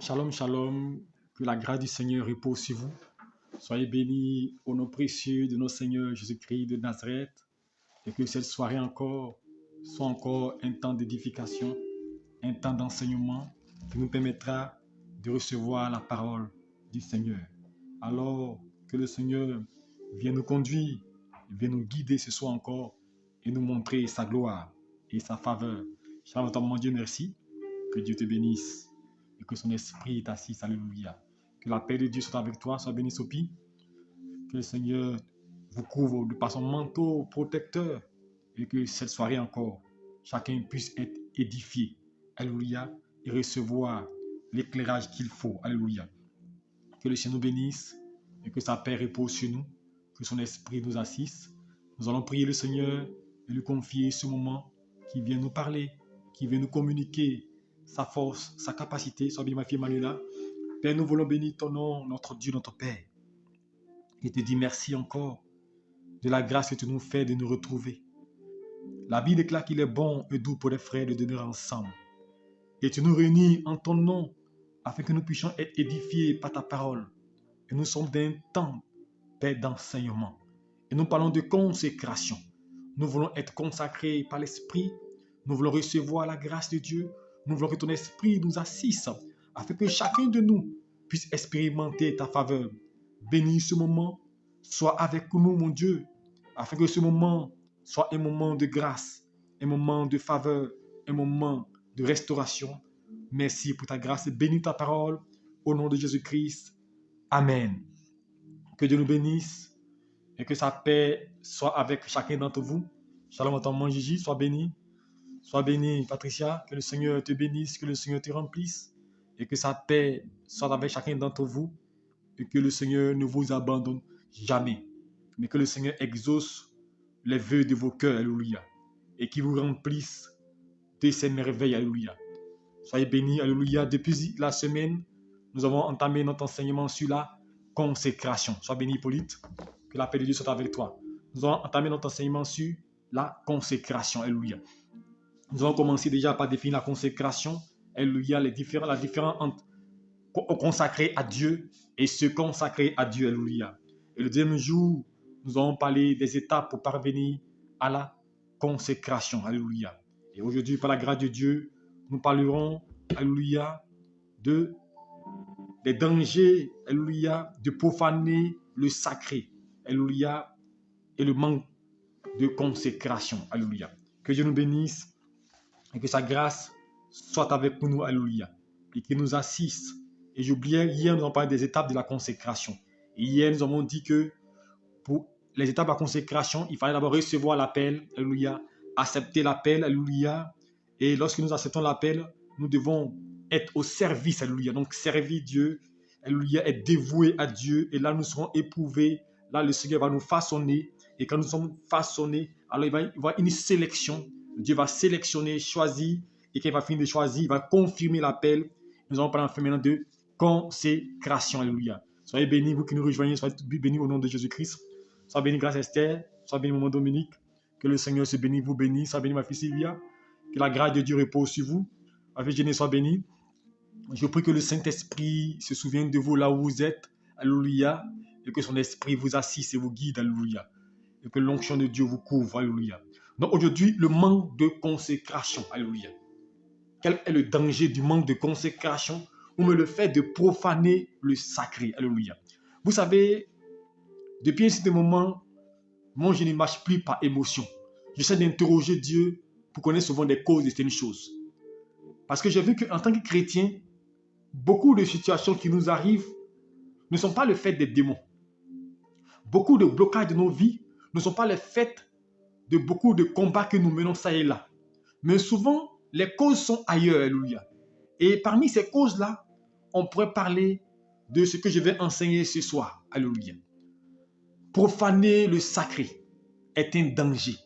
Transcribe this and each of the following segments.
Shalom, shalom, que la grâce du Seigneur repose sur vous. Soyez bénis au nom précieux de notre Seigneur Jésus-Christ de Nazareth et que cette soirée encore soit encore un temps d'édification, un temps d'enseignement qui nous permettra de recevoir la parole du Seigneur. Alors que le Seigneur vienne nous conduire, vienne nous guider ce soir encore et nous montrer sa gloire et sa faveur. Shalom, mon Dieu, merci. Que Dieu te bénisse et que son esprit t'assiste. Alléluia. Que la paix de Dieu soit avec toi, sois béni, Sophie. Que le Seigneur vous couvre par son manteau protecteur et que cette soirée encore, chacun puisse être édifié. Alléluia. Et recevoir l'éclairage qu'il faut. Alléluia. Que le Seigneur nous bénisse et que sa paix repose sur nous. Que son esprit nous assiste. Nous allons prier le Seigneur et lui confier ce moment qui vient nous parler, qui vient nous communiquer sa force, sa capacité. Sois bien ma fille Manuela. Père, nous voulons bénir ton nom, notre Dieu, notre Père. Et te dire merci encore de la grâce que tu nous fais de nous retrouver. La Bible déclare qu'il est bon et doux pour les frères de demeurer ensemble. Et tu nous réunis en ton nom afin que nous puissions être édifiés par ta parole. Et nous sommes d'un temps, Père, d'enseignement. Et nous parlons de consécration. Nous voulons être consacrés par l'Esprit. Nous voulons recevoir la grâce de Dieu. Nous voulons que ton Esprit nous assiste afin que chacun de nous puisse expérimenter ta faveur. Bénis ce moment. Sois avec nous, mon Dieu, afin que ce moment soit un moment de grâce, un moment de faveur, un moment de restauration. Merci pour ta grâce. Bénis ta parole au nom de Jésus-Christ. Amen. Que Dieu nous bénisse et que sa paix soit avec chacun d'entre vous. Shalom à ton maman Gigi, sois béni. Sois béni, Patricia, que le Seigneur te bénisse, que le Seigneur te remplisse et que sa paix soit avec chacun d'entre vous et que le Seigneur ne vous abandonne jamais, mais que le Seigneur exauce les vœux de vos cœurs, alléluia, et qu'il vous remplisse de ses merveilles, alléluia. Soyez bénis, alléluia. Depuis la semaine, nous avons entamé notre enseignement sur la consécration. Sois béni, Hippolyte, que la paix de Dieu soit avec toi. Nous avons entamé notre enseignement sur la consécration, alléluia. Nous avons commencé déjà par définir la consécration, alléluia, la différence entre consacrer à Dieu et se consacrer à Dieu, alléluia. Et le deuxième jour, nous allons parlé des étapes pour parvenir à la consécration, alléluia. Et aujourd'hui, par la grâce de Dieu, nous parlerons, alléluia, des dangers, alléluia, de profaner le sacré, alléluia, et le manque de consécration, alléluia. Que Dieu nous bénisse et que sa grâce soit avec nous, alléluia, et qu'il nous assiste. Et j'oubliais, hier, nous avons parlé des étapes de la consécration. Et hier, nous avons dit que pour les étapes de la consécration, il fallait d'abord recevoir l'appel, alléluia, accepter l'appel, alléluia. Et lorsque nous acceptons l'appel, nous devons être au service, alléluia. Donc, servir Dieu, alléluia, être dévoué à Dieu. Et là, nous serons éprouvés. Là, le Seigneur va nous façonner. Et quand nous sommes façonnés, alors il va y avoir une sélection. Dieu va sélectionner, choisir. Et quand il va finir de choisir, il va confirmer l'appel. Nous allons parler maintenant de consécration, alléluia. Soyez bénis, vous qui nous rejoignez, soyez bénis au nom de Jésus-Christ. Soyez bénis grâce Esther, soyez bénis maman Dominique. Que le Seigneur se bénisse, vous bénisse. Soyez bénis ma fille Sylvia. Que la grâce de Dieu repose sur vous. Ma fille Jenny, sois bénie. Je prie que le Saint-Esprit se souvienne de vous là où vous êtes. Alléluia. Et que son esprit vous assiste et vous guide. Alléluia. Et que l'onction de Dieu vous couvre. Alléluia. Donc aujourd'hui, le manque de consécration. Alléluia. Quel est le danger du manque de consécration ou le fait de profaner le sacré? Alléluia. Vous savez, depuis un certain moment, moi je ne marche plus par émotion. J'essaie d'interroger Dieu pour connaître souvent des causes de certaines choses. Parce que j'ai vu qu'en tant que chrétien, beaucoup de situations qui nous arrivent ne sont pas le fait des démons. Beaucoup de blocages de nos vies ne sont pas le fait de beaucoup de combats que nous menons ça et là. Mais souvent, les causes sont ailleurs, alléluia. Et parmi ces causes-là, on pourrait parler de ce que je vais enseigner ce soir, alléluia. Profaner le sacré est un danger.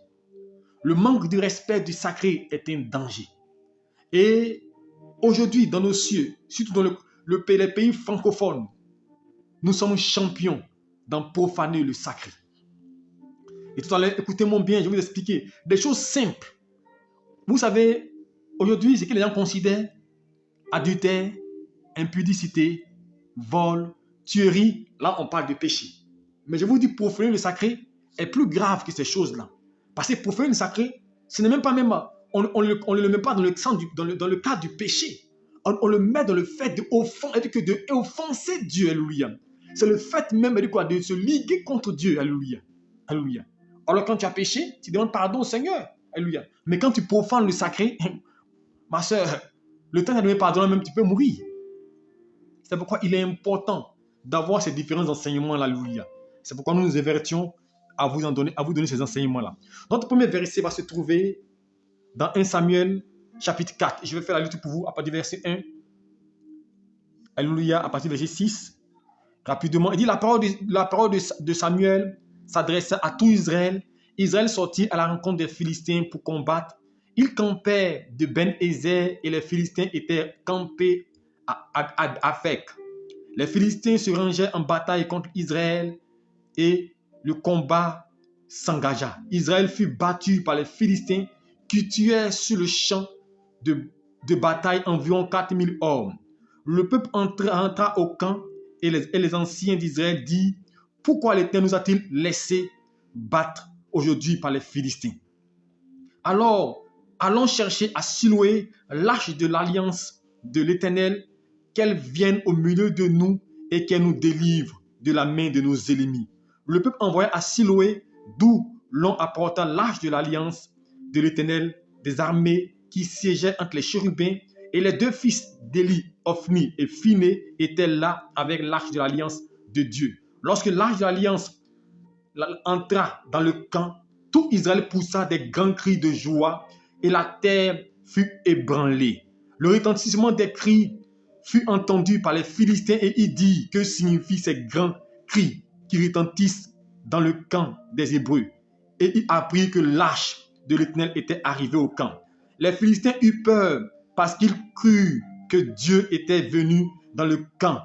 Le manque de respect du sacré est un danger. Et aujourd'hui, dans nos cieux, surtout dans les pays francophones, nous sommes champions dans profaner le sacré. Et tout à l'heure, écoutez-moi bien, je vais vous expliquer des choses simples. Vous savez, aujourd'hui, ce que les gens considèrent adultère, impudicité, vol, tuerie. Là, on parle de péché. Mais je vous dis, profaner le sacré est plus grave que ces choses-là. Parce que profaner le sacré, ce n'est même pas même... On ne le met pas dans le cadre du péché. On le met dans le fait d'offenser Dieu. Alléluia. C'est le fait même de se liguer contre Dieu. Alléluia. Alléluia. Alors quand tu as péché, tu demandes pardon au Seigneur. Alléluia. Mais quand tu profanes le sacré, ma soeur, le temps de demander pardon, même tu peux mourir. C'est pourquoi il est important d'avoir ces différents enseignements-là. Alléluia. C'est pourquoi nous nous avertions à vous donner ces enseignements-là. Notre premier verset va se trouver dans 1 Samuel chapitre 4. Je vais faire la lecture pour vous à partir du verset 1. Alléluia, à partir du verset 6. Rapidement, il dit la parole de Samuel s'adressait à tout Israël. Israël sortit à la rencontre des Philistins pour combattre. Ils campaient de Ben-Ezer et les Philistins étaient campés à Afek. Les Philistins se rangeaient en bataille contre Israël et le combat s'engagea. Israël fut battu par les Philistins qui tuaient sur le champ de bataille environ 4000 hommes. Le peuple entra au camp et les anciens d'Israël dirent: pourquoi l'Éternel nous a-t-il laissé battre aujourd'hui par les Philistins? Alors, allons chercher à Siloé l'arche de l'alliance de l'Éternel, qu'elle vienne au milieu de nous et qu'elle nous délivre de la main de nos ennemis. Le peuple envoya à Siloé, d'où l'on apporta l'arche de l'alliance de l'Éternel des armées qui siégeaient entre les chérubins, et les deux fils d'Élie, Ophni et Phiné, étaient là avec l'arche de l'alliance de Dieu. Lorsque l'arche de l'alliance entra dans le camp, tout Israël poussa des grands cris de joie et la terre fut ébranlée. Le retentissement des cris fut entendu par les Philistins et ils dirent: que signifient ces grands cris qui retentissent dans le camp des Hébreux? Et ils apprirent que l'arche de l'Éternel était arrivée au camp. Les Philistins eurent peur parce qu'ils crurent que Dieu était venu dans le camp.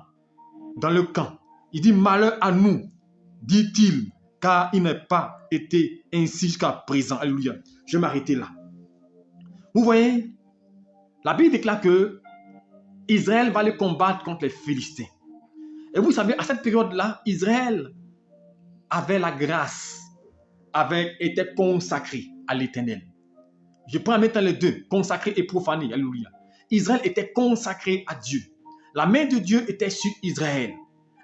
Il dit: malheur à nous, dit-il, car il n'a pas été ainsi jusqu'à présent. Alléluia. Je vais m'arrêter là. Vous voyez, la Bible déclare que Israël va aller combattre contre les Philistins. Et vous savez, à cette période-là, Israël avait la grâce, était consacré à l'Éternel. Je prends en même temps les deux, consacré et profané. Alléluia. Israël était consacré à Dieu. La main de Dieu était sur Israël.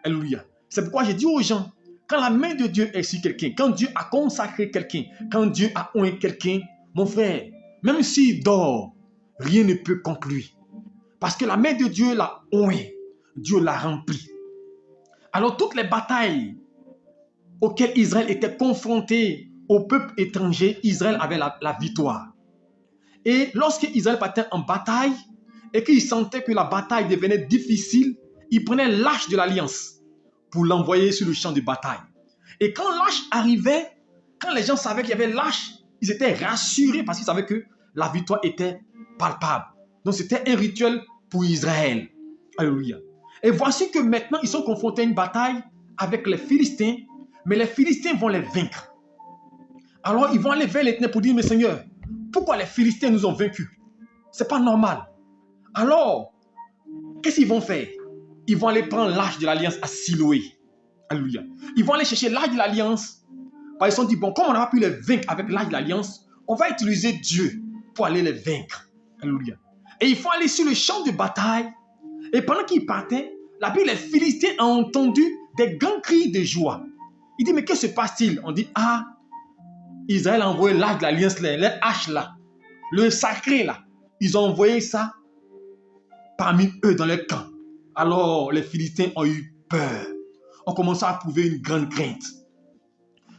Alléluia. C'est pourquoi j'ai dit aux gens, quand la main de Dieu est sur quelqu'un, quand Dieu a consacré quelqu'un, quand Dieu a oint quelqu'un, mon frère, même s'il dort, rien ne peut contre lui. Parce que la main de Dieu l'a oint, Dieu l'a rempli. Alors toutes les batailles auxquelles Israël était confronté au peuple étranger, Israël avait la victoire. Et lorsque Israël partait en bataille et qu'il sentait que la bataille devenait difficile, il prenait l'arche de l'alliance pour l'envoyer sur le champ de bataille. Et quand l'arche arrivait, quand les gens savaient qu'il y avait l'arche, ils étaient rassurés parce qu'ils savaient que la victoire était palpable. Donc c'était un rituel pour Israël. Alléluia. Et voici que maintenant ils sont confrontés à une bataille avec les Philistins, mais les Philistins vont les vaincre. Alors ils vont aller vers l'Éternel pour dire: mais Seigneur, pourquoi les Philistins nous ont vaincus? C'est pas normal. Alors, qu'est-ce qu'ils vont faire? Ils vont aller prendre l'arche de l'alliance à Siloé. Alléluia. Ils vont aller chercher l'arche de l'alliance. Ils se sont dit: bon, comme on n'a pas pu les vaincre avec l'arche de l'alliance, on va utiliser Dieu pour aller les vaincre. Alléluia. Et ils vont aller sur le champ de bataille. Et pendant qu'ils partaient, la Bible, les Philistins ont entendu des grands cris de joie. Il dit: mais que se passe-t-il? On dit: ah, Israël a envoyé l'arche de l'alliance, les haches là, le sacré là. Ils ont envoyé ça parmi eux dans leur camp. Alors les Philistins ont eu peur. On commence à éprouver une grande crainte.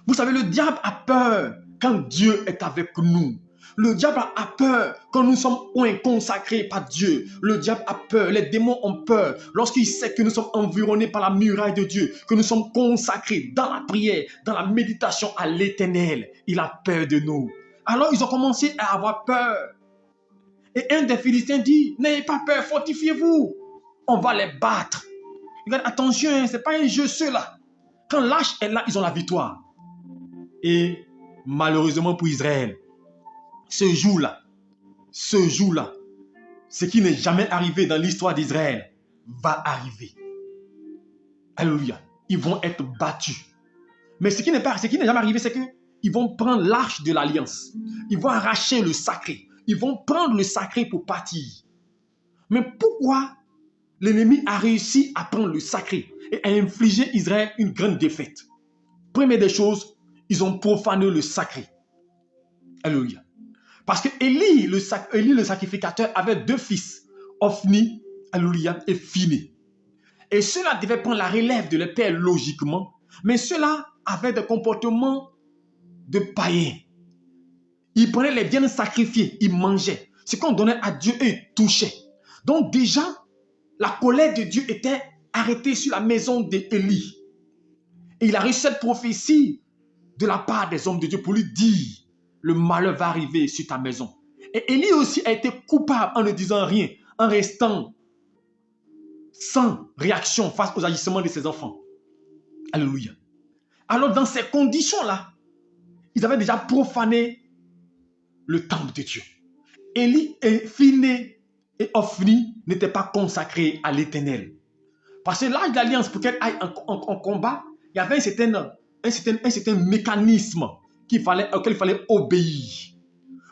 Vous savez, le diable a peur quand Dieu est avec nous. Le diable a peur quand nous sommes consacrés par Dieu. Le diable a peur, les démons ont peur lorsqu'il sait que nous sommes environnés par la muraille de Dieu, que nous sommes consacrés dans la prière, dans la méditation à l'Éternel. Il a peur de nous. Alors ils ont commencé à avoir peur. Et un des Philistins dit: n'ayez pas peur, fortifiez-vous. On va les battre. Regarde, attention, ce n'est pas un jeu ceux-là. Quand l'arche est là, ils ont la victoire. Et malheureusement pour Israël, ce jour-là, ce qui n'est jamais arrivé dans l'histoire d'Israël, va arriver. Alléluia. Ils vont être battus. Mais ce qui n'est jamais arrivé, c'est qu'ils vont prendre l'arche de l'alliance. Ils vont arracher le sacré. Ils vont prendre le sacré pour partir. Mais pourquoi l'ennemi a réussi à prendre le sacré et à infliger Israël une grande défaite? Première des choses, ils ont profané le sacré. Alléluia. Parce que Élie, le sacrificateur, avait 2 fils, Ophni, alléluia, et Phiné. Et ceux-là devaient prendre la relève de leur père logiquement, mais ceux-là avaient des comportements de païens. Ils prenaient les viandes sacrifiées, ils mangeaient. Ce qu'on donnait à Dieu, ils touchaient. Donc déjà, la colère de Dieu était arrêtée sur la maison d'Élie. Et il a reçu cette prophétie de la part des hommes de Dieu pour lui dire, le malheur va arriver sur ta maison. Et Élie aussi a été coupable en ne disant rien, en restant sans réaction face aux agissements de ses enfants. Alléluia. Alors dans ces conditions-là, ils avaient déjà profané le temple de Dieu. Élie et Phiné et Ophni n'étaient pas consacrés à l'Éternel. Parce que l'âge de l'alliance, pour qu'elle aille en combat, il y avait un certain mécanisme auquel il fallait obéir.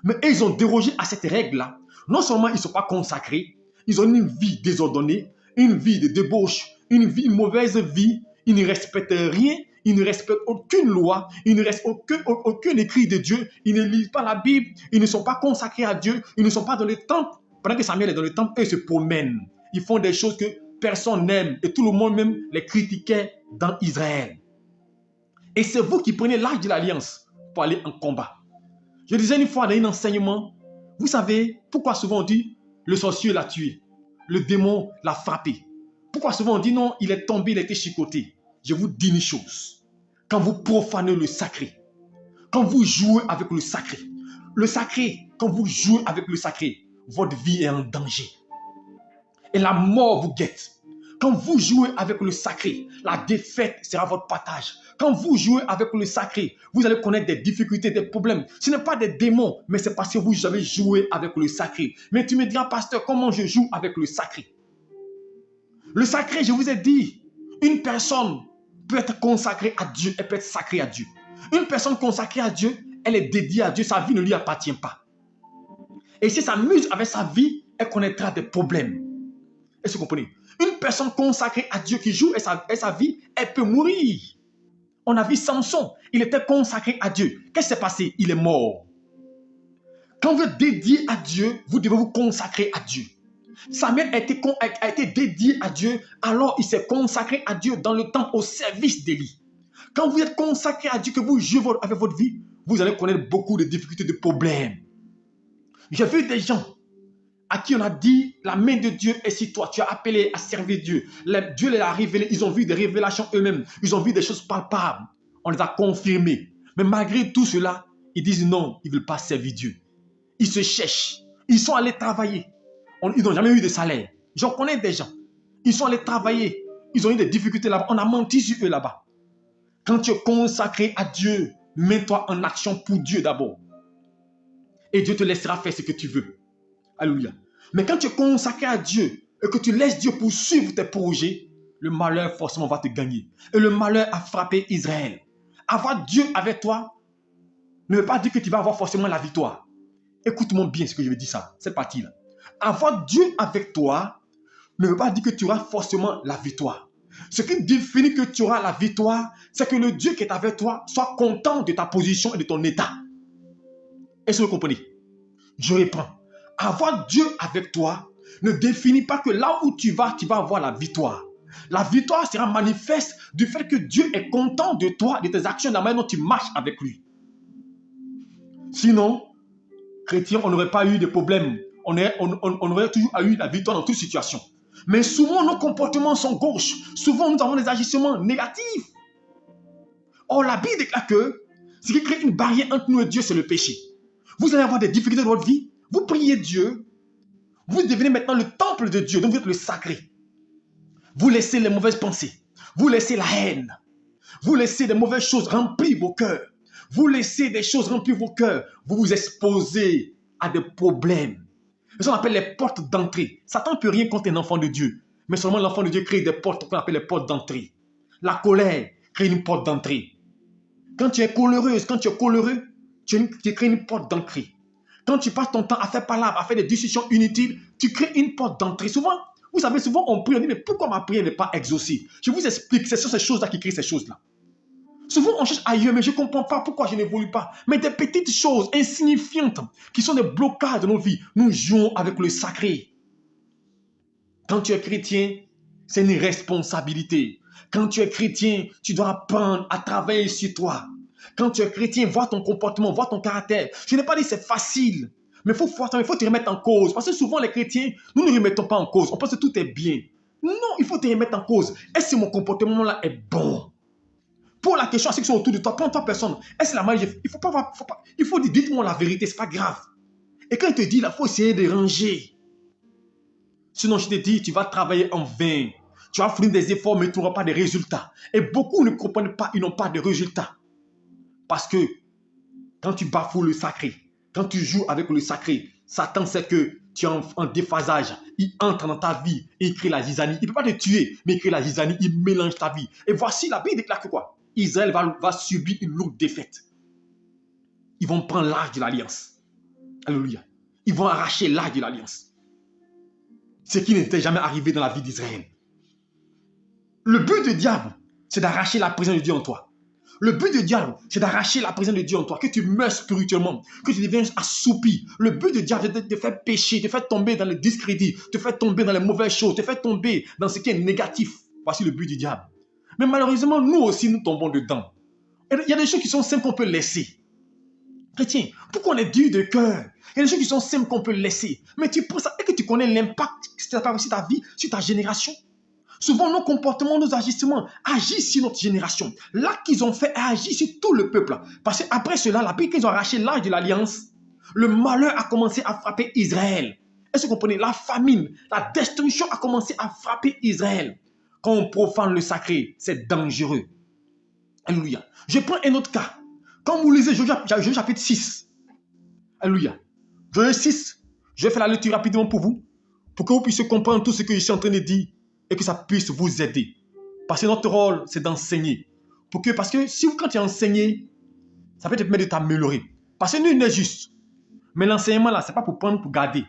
Mais ils ont dérogé à cette règle-là. Non seulement ils ne sont pas consacrés, ils ont une vie désordonnée, une vie de débauche, une mauvaise vie. Ils ne respectent rien, ils ne respectent aucune loi, ils ne respectent aucun écrit de Dieu, ils ne lisent pas la Bible, ils ne sont pas consacrés à Dieu, ils ne sont pas dans le temple. Pendant que Samuel est dans le temple, eux se promènent. Ils font des choses que personne n'aime et tout le monde même les critiquait dans Israël. Et c'est vous qui prenez l'âge de l'alliance pour aller en combat. Je disais une fois dans un enseignement, vous savez pourquoi souvent on dit le sorcier l'a tué, le démon l'a frappé. Pourquoi souvent on dit non, il est tombé, il a été chicoté. Je vous dis une chose, quand vous profanez le sacré, quand vous jouez avec le sacré, quand vous jouez avec le sacré, votre vie est en danger. Et la mort vous guette. Quand vous jouez avec le sacré, la défaite sera votre partage. Quand vous jouez avec le sacré, vous allez connaître des difficultés, des problèmes. Ce n'est pas des démons, mais c'est parce que vous avez joué avec le sacré. Mais tu me diras, pasteur, comment je joue avec le sacré? Le sacré, je vous ai dit, une personne peut être consacrée à Dieu, elle peut être sacrée à Dieu. Une personne consacrée à Dieu, elle est dédiée à Dieu, sa vie ne lui appartient pas. Et si elle s'amuse avec sa vie, elle connaîtra des problèmes. Est-ce que vous comprenez? Une personne consacrée à Dieu qui joue et sa vie, elle peut mourir. On a vu Samson, il était consacré à Dieu. Qu'est-ce qui s'est passé? Il est mort. Quand vous êtes dédié à Dieu, vous devez vous consacrer à Dieu. Samuel a été dédié à Dieu, alors il s'est consacré à Dieu dans le temps au service d'Élie. Quand vous êtes consacré à Dieu, que vous jouez avec votre vie, vous allez connaître beaucoup de difficultés, de problèmes. J'ai vu des gens à qui on a dit, la main de Dieu est sur toi, tu as appelé à servir Dieu. Dieu les a révélés, ils ont vu des révélations eux-mêmes, ils ont vu des choses palpables, on les a confirmées. Mais malgré tout cela, ils disent non, ils ne veulent pas servir Dieu. Ils se cherchent, ils sont allés travailler, ils n'ont jamais eu de salaire. J'en connais des gens, ils sont allés travailler, ils ont eu des difficultés là-bas, on a menti sur eux là-bas. Quand tu es consacré à Dieu, mets-toi en action pour Dieu d'abord. Et Dieu te laissera faire ce que tu veux. Alléluia. Mais quand tu es consacré à Dieu et que tu laisses Dieu poursuivre tes projets, le malheur forcément va te gagner. Et le malheur a frappé Israël. Avoir Dieu avec toi ne veut pas dire que tu vas avoir forcément la victoire. Écoute-moi bien ce que je veux dire ça, cette partie-là. Avoir Dieu avec toi ne veut pas dire que tu auras forcément la victoire. Ce qui définit que tu auras la victoire, c'est que le Dieu qui est avec toi soit content de ta position et de ton état. Est-ce que vous comprenez? Je reprends. Avoir Dieu avec toi ne définit pas que là où tu vas avoir la victoire. La victoire sera manifeste du fait que Dieu est content de toi, de tes actions, de la manière dont tu marches avec lui. Sinon, chrétien, on n'aurait pas eu de problème. On aurait toujours eu la victoire dans toute situation. Mais souvent, nos comportements sont gauches. Souvent, nous avons des agissements négatifs. Or, la Bible déclare que ce qui crée une barrière entre nous et Dieu, c'est le péché. Vous allez avoir des difficultés dans votre vie. Vous priez Dieu, vous devenez maintenant le temple de Dieu, donc vous êtes le sacré. Vous laissez les mauvaises pensées, vous laissez la haine, vous laissez des mauvaises choses remplir vos cœurs, vous laissez des choses remplir vos cœurs, vous vous exposez à des problèmes. Ce qu'on appelle les portes d'entrée. Satan ne peut rien contre un enfant de Dieu. Mais seulement l'enfant de Dieu crée des portes qu'on appelle les portes d'entrée. La colère crée une porte d'entrée. Quand tu es colérieux, tu crées une porte d'entrée. Quand tu passes ton temps à faire palabre, à faire des discussions inutiles, tu crées une porte d'entrée. Souvent, vous savez, souvent on prie, on dit, mais pourquoi ma prière n'est pas exaucée? Je vous explique, c'est sur ces choses-là qui créent ces choses-là. Souvent, on cherche ailleurs, mais je ne comprends pas pourquoi je n'évolue pas. Mais des petites choses insignifiantes qui sont des blocages de nos vies, nous jouons avec le sacré. Quand tu es chrétien, c'est une responsabilité. Quand tu es chrétien, tu dois apprendre à travailler sur toi. Quand tu es chrétien, vois ton comportement, vois ton caractère. Je n'ai pas dit que c'est facile, mais il faut te remettre en cause. Parce que souvent, les chrétiens, nous ne remettons pas en cause. On pense que tout est bien. Non, il faut te remettre en cause. Est-ce que mon comportement-là est bon? Pour la question à ceux qui sont autour de toi, prends-toi personne. Est-ce que la magie, il faut dire, dites-moi la vérité, c'est pas grave. Et quand il te dit, il faut essayer de ranger. Sinon, je te dis, tu vas travailler en vain. Tu vas fournir des efforts, mais tu n'auras pas de résultats. Et beaucoup ne comprennent pas, ils n'ont pas de résultats. Parce que quand tu bafoues le sacré, quand tu joues avec le sacré, Satan sait que tu es en déphasage. Il entre dans ta vie et il crée la zizanie. Il ne peut pas te tuer, mais il crée la zizanie, il mélange ta vie. Et voici, la Bible déclare que quoi? Israël va subir une lourde défaite. Ils vont prendre l'âge de l'alliance. Alléluia. Ils vont arracher l'âge de l'alliance. Ce qui n'était jamais arrivé dans la vie d'Israël. Le but du diable, c'est d'arracher la présence de Dieu en toi. Le but du diable, c'est d'arracher la présence de Dieu en toi, que tu meurs spirituellement, que tu deviennes assoupi. Le but du diable, c'est de te faire pécher, de te faire tomber dans le discrédit, de te faire tomber dans les mauvaises choses, de te faire tomber dans ce qui est négatif. Voici le but du diable. Mais malheureusement, nous aussi, nous tombons dedans. Et il y a des choses qui sont simples qu'on peut laisser. Chrétien, pourquoi on est dur de cœur? Il y a des choses qui sont simples qu'on peut laisser. Mais tu prends ça et que tu connais l'impact que ça a sur ta vie, sur ta génération. Souvent, nos comportements, nos agissements agissent sur notre génération. L'acte qu'ils ont fait agit sur tout le peuple. Parce qu'après cela, la Bible qu'ils ont arraché l'âge de l'alliance, le malheur a commencé à frapper Israël. Est-ce que vous comprenez? La famine, la destruction a commencé à frapper Israël. Quand on profane le sacré, c'est dangereux. Alléluia. Je prends un autre cas. Quand vous lisez Josué chapitre 6, alléluia. Josué 6, je vais faire la lecture rapidement pour vous, pour que vous puissiez comprendre tout ce que je suis en train de dire et que ça puisse vous aider. Parce que notre rôle, c'est d'enseigner. Parce que si vous, quand tu enseignes, ça peut te permettre de t'améliorer. Parce que nul n'est juste. Mais l'enseignement, là, ce n'est pas pour prendre, pour garder.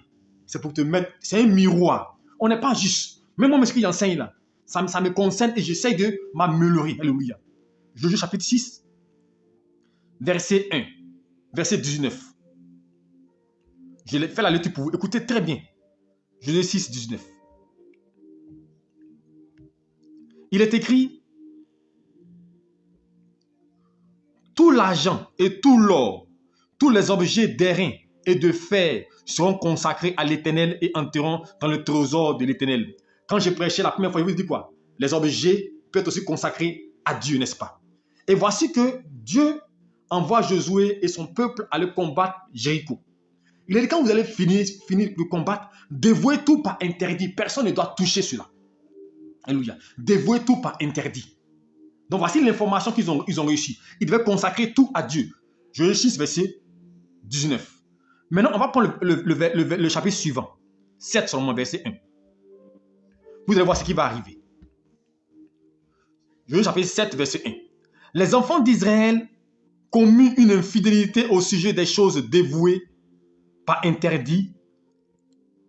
C'est pour te mettre, c'est un miroir. On n'est pas juste. Même moi, ce que j'enseigne là, ça me concerne et j'essaie de m'améliorer. Alléluia. Josué chapitre 6, verset 1, verset 19. Je vais faire la lecture pour vous. Écoutez très bien. Josué 6, 19. Il est écrit, tout l'argent et tout l'or, tous les objets d'airain et de fer seront consacrés à l'Éternel et entreront dans le trésor de l'Éternel. Quand j'ai prêché la première fois, je vous dis quoi? Les objets peuvent être aussi consacrés à Dieu, n'est-ce pas? Et voici que Dieu envoie Josué et son peuple aller combattre Jéricho. Il a dit, quand vous allez finir le combat, dévouez tout par interdit. Personne ne doit toucher cela. Alléluia. Dévouez tout par interdit. Donc voici l'information qu'ils ont réussi. Ils devaient consacrer tout à Dieu. Josué 6, verset 19. Maintenant, on va prendre le chapitre suivant. 7 seulement, verset 1. Vous allez voir ce qui va arriver. Josué chapitre 7, verset 1. Les enfants d'Israël commis une infidélité au sujet des choses dévouées par interdit.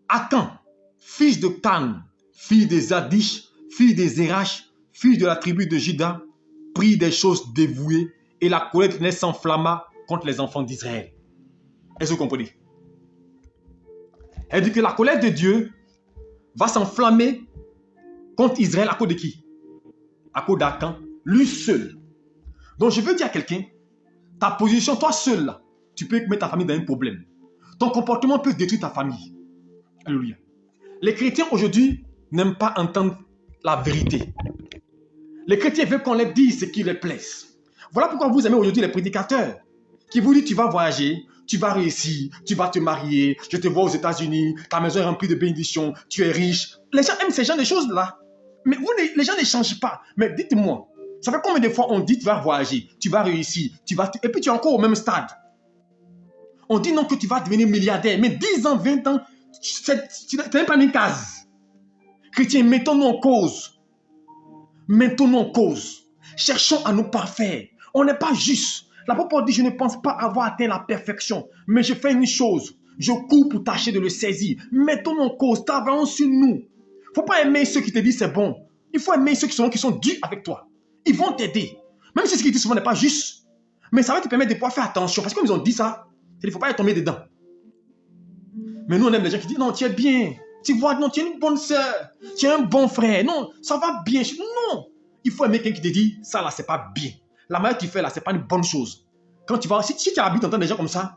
Akan, fils de Can, fille des Zadish, fille des Zérach, fille de la tribu de Juda, prit des choses dévouées et la colère de l'Éternel s'enflamma contre les enfants d'Israël. Est-ce que vous comprenez? Elle dit que la colère de Dieu va s'enflammer contre Israël à cause de qui? À cause d'Akan, lui seul. Donc je veux dire à quelqu'un, ta position, toi seul, là, tu peux mettre ta famille dans un problème. Ton comportement peut détruire ta famille. Alléluia. Les chrétiens aujourd'hui n'aiment pas entendre la vérité. Les chrétiens veulent qu'on leur dise ce qui les plaise. Voilà pourquoi vous aimez aujourd'hui les prédicateurs qui vous disent tu vas voyager, tu vas réussir, tu vas te marier, je te vois aux États-Unis, ta maison est remplie de bénédictions, tu es riche. Les gens aiment ces genre de choses-là. Mais les gens ne changent pas. Mais dites-moi, ça fait combien de fois on dit tu vas voyager, tu vas réussir, et puis tu es encore au même stade. On dit non que tu vas devenir milliardaire, mais 10 ans, 20 ans, tu n'as même pas une case. Chrétiens, mettons-nous en cause. Mettons-nous en cause. Cherchons à nous parfaire. On n'est pas juste. L'apôtre dit, je ne pense pas avoir atteint la perfection, mais je fais une chose. Je cours pour tâcher de le saisir. Mettons-nous en cause, travaillons sur nous. Il ne faut pas aimer ceux qui te disent c'est bon. Il faut aimer ceux qui sont durs avec toi. Ils vont t'aider. Même si ce qu'ils disent souvent n'est pas juste. Mais ça va te permettre de pouvoir faire attention. Parce que comme ils ont dit ça, il ne faut pas y tomber dedans. Mais nous, on aime les gens qui disent, non, tu es bien. Tu vois, non, tu es une bonne sœur. Tu es un bon frère. Non, ça va bien. Non. Il faut aimer quelqu'un qui te dit, ça là, c'est pas bien. La manière que tu fais là, c'est pas une bonne chose. Quand tu vas, si tu habites en tant que des gens comme ça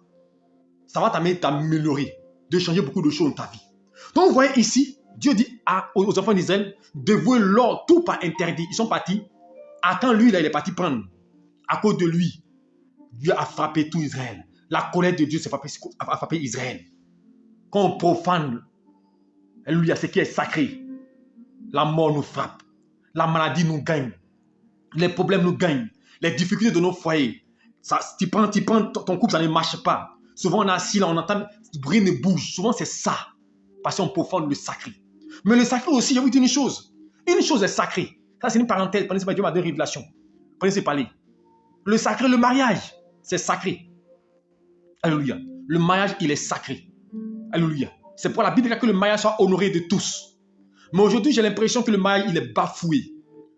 va t'améliorer, de changer beaucoup de choses dans ta vie. Donc, vous voyez ici, Dieu dit aux enfants d'Israël, dévouez l'or, tout pas interdit. Ils sont partis. Quand lui, là, il est parti prendre. À cause de lui, Dieu a frappé tout Israël. La colère de Dieu a frappé Israël. Quand on profane, alléluia, ce qui est sacré, la mort nous frappe. La maladie nous gagne. Les problèmes nous gagnent. Les difficultés de nos foyers. Tu prends ton couple, ça ne marche pas. Souvent, on est assis là, on entend, rien ne bouge. Souvent, c'est ça. Parce qu'on profane le sacré. Mais le sacré aussi, je vais vous dire une chose. Une chose est sacrée. Ça, c'est une parenthèse. Pendant que Dieu m'a donné une révélation. Pendant que parler. Le sacré, le mariage, c'est sacré. Alléluia. Le mariage, il est sacré. Alléluia. C'est pour la Bible que le mariage soit honoré de tous. Mais aujourd'hui, j'ai l'impression que le mariage, il est bafoué.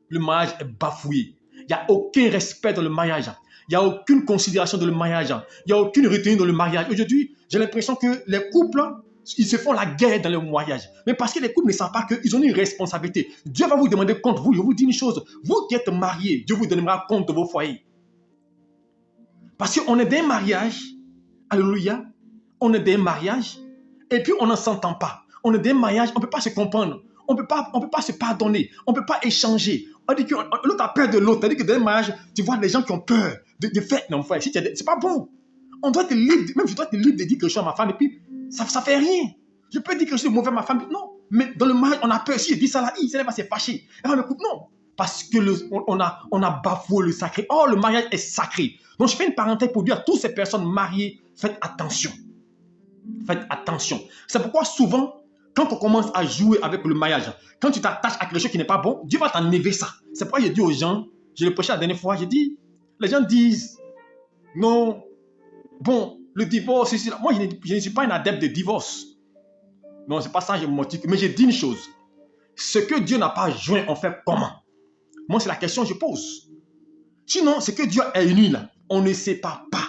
Le mariage est bafoué. Il n'y a aucun respect dans le mariage. Il n'y a aucune considération dans le mariage. Il n'y a aucune retenue dans le mariage. Aujourd'hui, j'ai l'impression que les couples, ils se font la guerre dans le mariage. Mais parce que les couples ne savent pas qu'ils ont une responsabilité. Dieu va vous demander compte. Je vous dis une chose. Vous qui êtes mariés, Dieu vous donnera compte de vos foyers. Parce qu'on est des mariages. Alléluia. On est des mariages. Et puis on ne s'entend pas. On est des mariages. On ne peut pas se comprendre. On ne peut pas se pardonner. On ne peut pas échanger. On dit que l'autre a peur de l'autre. C'est-à-dire que dans les mariages, tu vois les gens qui ont peur de faire. Non, frère, c'est pas bon. On doit être libre. Même je dois être libre de dire quelque chose à ma femme. Et puis, ça ne fait rien. Je peux dire quelque chose de mauvais à ma femme. Non. Mais dans le mariage, on a peur. Si je dis ça là, elle va se fâcher. Elle va me couper. Non. Parce que on a bafoué le sacré. Oh, le mariage est sacré. Donc, je fais une parenthèse pour dire à toutes ces personnes mariées, faites attention. Faites attention. C'est pourquoi souvent, quand on commence à jouer avec le mariage, quand tu t'attaches à quelque chose qui n'est pas bon, Dieu va t'enlever ça. C'est pourquoi j'ai dit aux gens, je l'ai prêché la dernière fois, j'ai dit, les gens disent, non, bon, le divorce, c'est là. Moi, je ne suis pas un adepte de divorce. Non, c'est pas ça, je me motive. Mais j'ai dit une chose. Ce que Dieu n'a pas joint, on fait comment? Moi, c'est la question que je pose. Sinon, ce que Dieu a uni là, on ne sépare pas.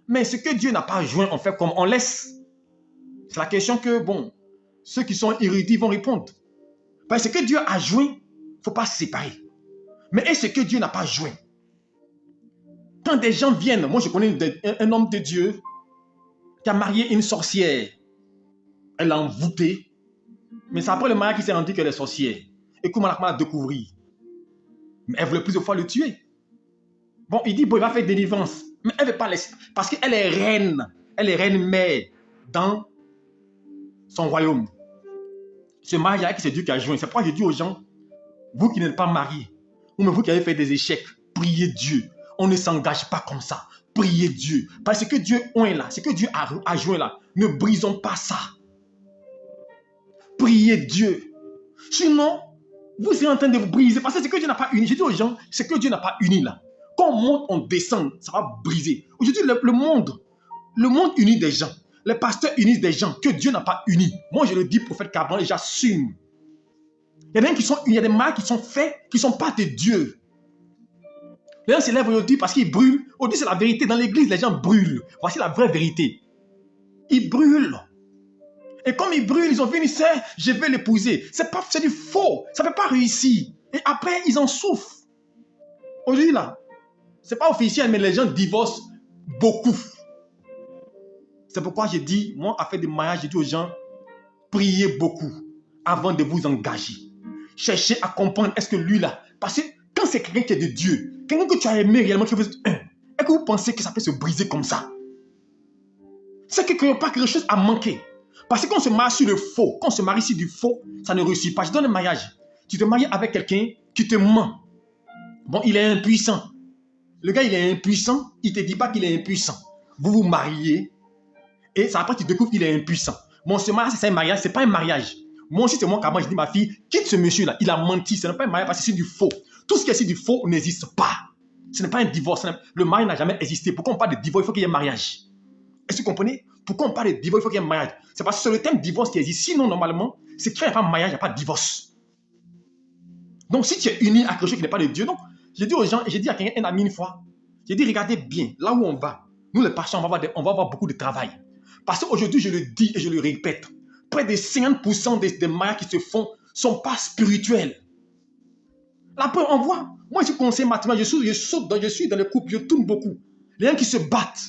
Mais ce que Dieu n'a pas joint, on fait comment? On laisse. C'est la question que, bon, ceux qui sont érudits vont répondre. Parce que ce que Dieu a joint, il ne faut pas se séparer. Mais est-ce que Dieu n'a pas joint? Quand des gens viennent, moi je connais un homme de Dieu qui a marié une sorcière. Elle l'a envoûtée. Mais c'est après le mariage qu'il s'est rendu qu'elle est sorcière. Et comment elle a découvert. Mais elle voulait plusieurs fois le tuer. Bon, il dit, bon, il va faire délivrance. Mais elle ne veut pas laisser. Parce qu'elle est reine. Elle est reine mère dans son royaume. Ce mariage, c'est Dieu qui a joint. C'est pourquoi je dis aux gens, vous qui n'êtes pas mariés, ou même vous qui avez fait des échecs, priez Dieu. On ne s'engage pas comme ça. Priez Dieu. Parce que Dieu est là, ce que Dieu a joint là, ne brisons pas ça. Priez Dieu. Sinon, vous êtes en train de vous briser. Parce que ce que Dieu n'a pas uni, je dis aux gens, ce que Dieu n'a pas uni là, quand on monte, on descend, ça va briser. Aujourd'hui, le monde unit des gens. Les pasteurs unissent des gens que Dieu n'a pas unis. Moi, je le dis, prophète Cabran, et j'assume. Il y a des gens il y a des mariages qui sont faits, qui ne sont pas de Dieu. Les gens s'élèvent aujourd'hui parce qu'ils brûlent. Aujourd'hui, c'est la vérité. Dans l'église, les gens brûlent. Voici la vraie vérité. Ils brûlent. Et comme ils brûlent, ils ont vu une sœur, je vais l'épouser. C'est du faux. Ça ne peut pas réussir. Et après, ils en souffrent. Aujourd'hui, là, ce n'est pas officiel, mais les gens divorcent beaucoup. C'est pourquoi j'ai dit, moi, à faire des mariages, j'ai dit aux gens, priez beaucoup avant de vous engager. Cherchez à comprendre, est-ce que lui, là, parce que quand c'est quelqu'un qui est de Dieu, quelqu'un que tu as aimé réellement, est-ce que vous pensez que ça peut se briser comme ça? C'est que quelque chose a manqué. Parce que quand on se marie sur le faux, quand on se marie sur du faux, ça ne réussit pas. Je donne un mariage. Tu te maries avec quelqu'un qui te ment. Bon, il est impuissant. Le gars, il est impuissant. Il ne te dit pas qu'il est impuissant. Vous vous mariez. Et ça, après, tu découvres qu'il est impuissant. Bon, ce mariage, c'est un mariage. Ce n'est pas un mariage. Moi aussi, c'est moi qui je dis, ma fille, quitte ce monsieur-là. Il a menti. Ce n'est pas un mariage parce que c'est du faux. Tout ce qui est ici du faux n'existe pas. Ce n'est pas un divorce. Le mariage n'a jamais existé. Pourquoi on parle de divorce? Il faut qu'il y ait un mariage. Est-ce que vous comprenez? Pourquoi on parle de divorce? Il faut qu'il y ait un mariage. C'est parce que c'est le thème divorce qui existe. Sinon, normalement, c'est qu'il n'y a pas de mariage, il n'y a pas de divorce. Donc, si tu es uni à quelque chose qui n'est pas de Dieu, donc, j'ai dit aux gens, j'ai dit à quelqu'un, un ami une fois, j'ai dit, regardez bien, là où on va, nous les pasteurs, on va avoir beaucoup de travail. Parce qu'aujourd'hui, je le dis et je le répète, près de 50% des mariages qui se font ne sont pas spirituels. Là, après, on voit, moi, je suis conseiller mathématique, je suis dans les couples, je tourne beaucoup. Les gens qui se battent,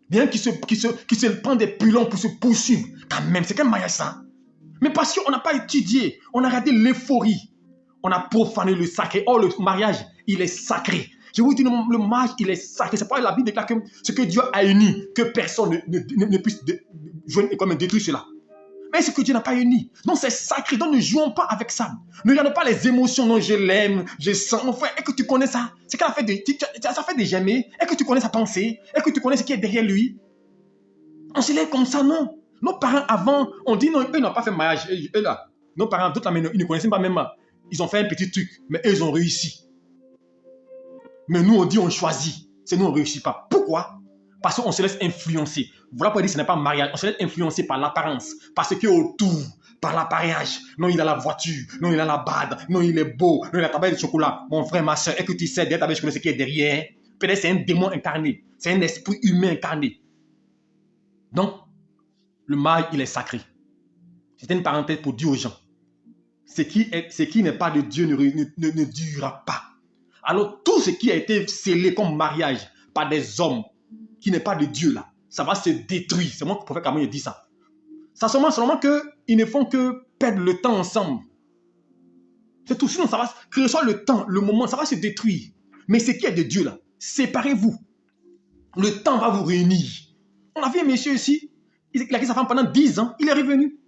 les gens qui se prennent des pilons pour se poursuivre, quand même, c'est quel mariage ça? Mais parce qu'on n'a pas étudié, on a regardé l'euphorie, on a profané le sacré. Or, le mariage, il est sacré. Je vous dis, le mariage, il est sacré. C'est pas la Bible déclare que ce que Dieu a uni, que personne ne puisse détruire cela. Mais ce que Dieu n'a pas uni. Donc, c'est sacré. Donc, ne jouons pas avec ça. Ne regardons pas les émotions. Non, je l'aime, je sens. Enfin, est-ce que tu connais ça? C'est qu'elle a fait ça fait des jamais. Est-ce que tu connais sa pensée? Est-ce que tu connais ce qui est derrière lui? On se lève comme ça, non. Nos parents, avant, on dit non, eux n'ont pas fait mariage. Eux, là, nos parents, d'autres, là, ils ne connaissaient pas même. Ils ont fait un petit truc, mais eux, ils ont réussi. Mais nous, on dit on choisit. C'est nous, on ne réussit pas. Pourquoi? Parce qu'on se laisse influencer. Voilà pourquoi on dit que ce n'est pas un mariage. On se laisse influencer par l'apparence. Parce qu'autour, par l'appareillage. Non, il a la voiture. Non, il a la bade. Non, il est beau. Non, il a la tablette de chocolat. Mon frère, ma soeur, est-ce que tu sais, derrière ta tablette de chocolat, ce qui est derrière? Peut-être c'est un démon incarné. C'est un esprit humain incarné. Donc, le mariage, il est sacré. C'était une parenthèse pour dire aux gens. Ce qui n'est pas de Dieu ne durera pas. Alors, tout ce qui a été scellé comme mariage par des hommes qui n'est pas de Dieu, là, ça va se détruire. C'est moi que le prophète Cameroun dit ça. Ça seulement qu'ils ne font que perdre le temps ensemble. C'est tout. Sinon, ça va, que ce soit le temps, le moment, ça va se détruire. Mais ce qui est de Dieu, là, séparez-vous. Le temps va vous réunir. On a vu un monsieur ici, il a quitté sa femme pendant 10 ans, il est revenu.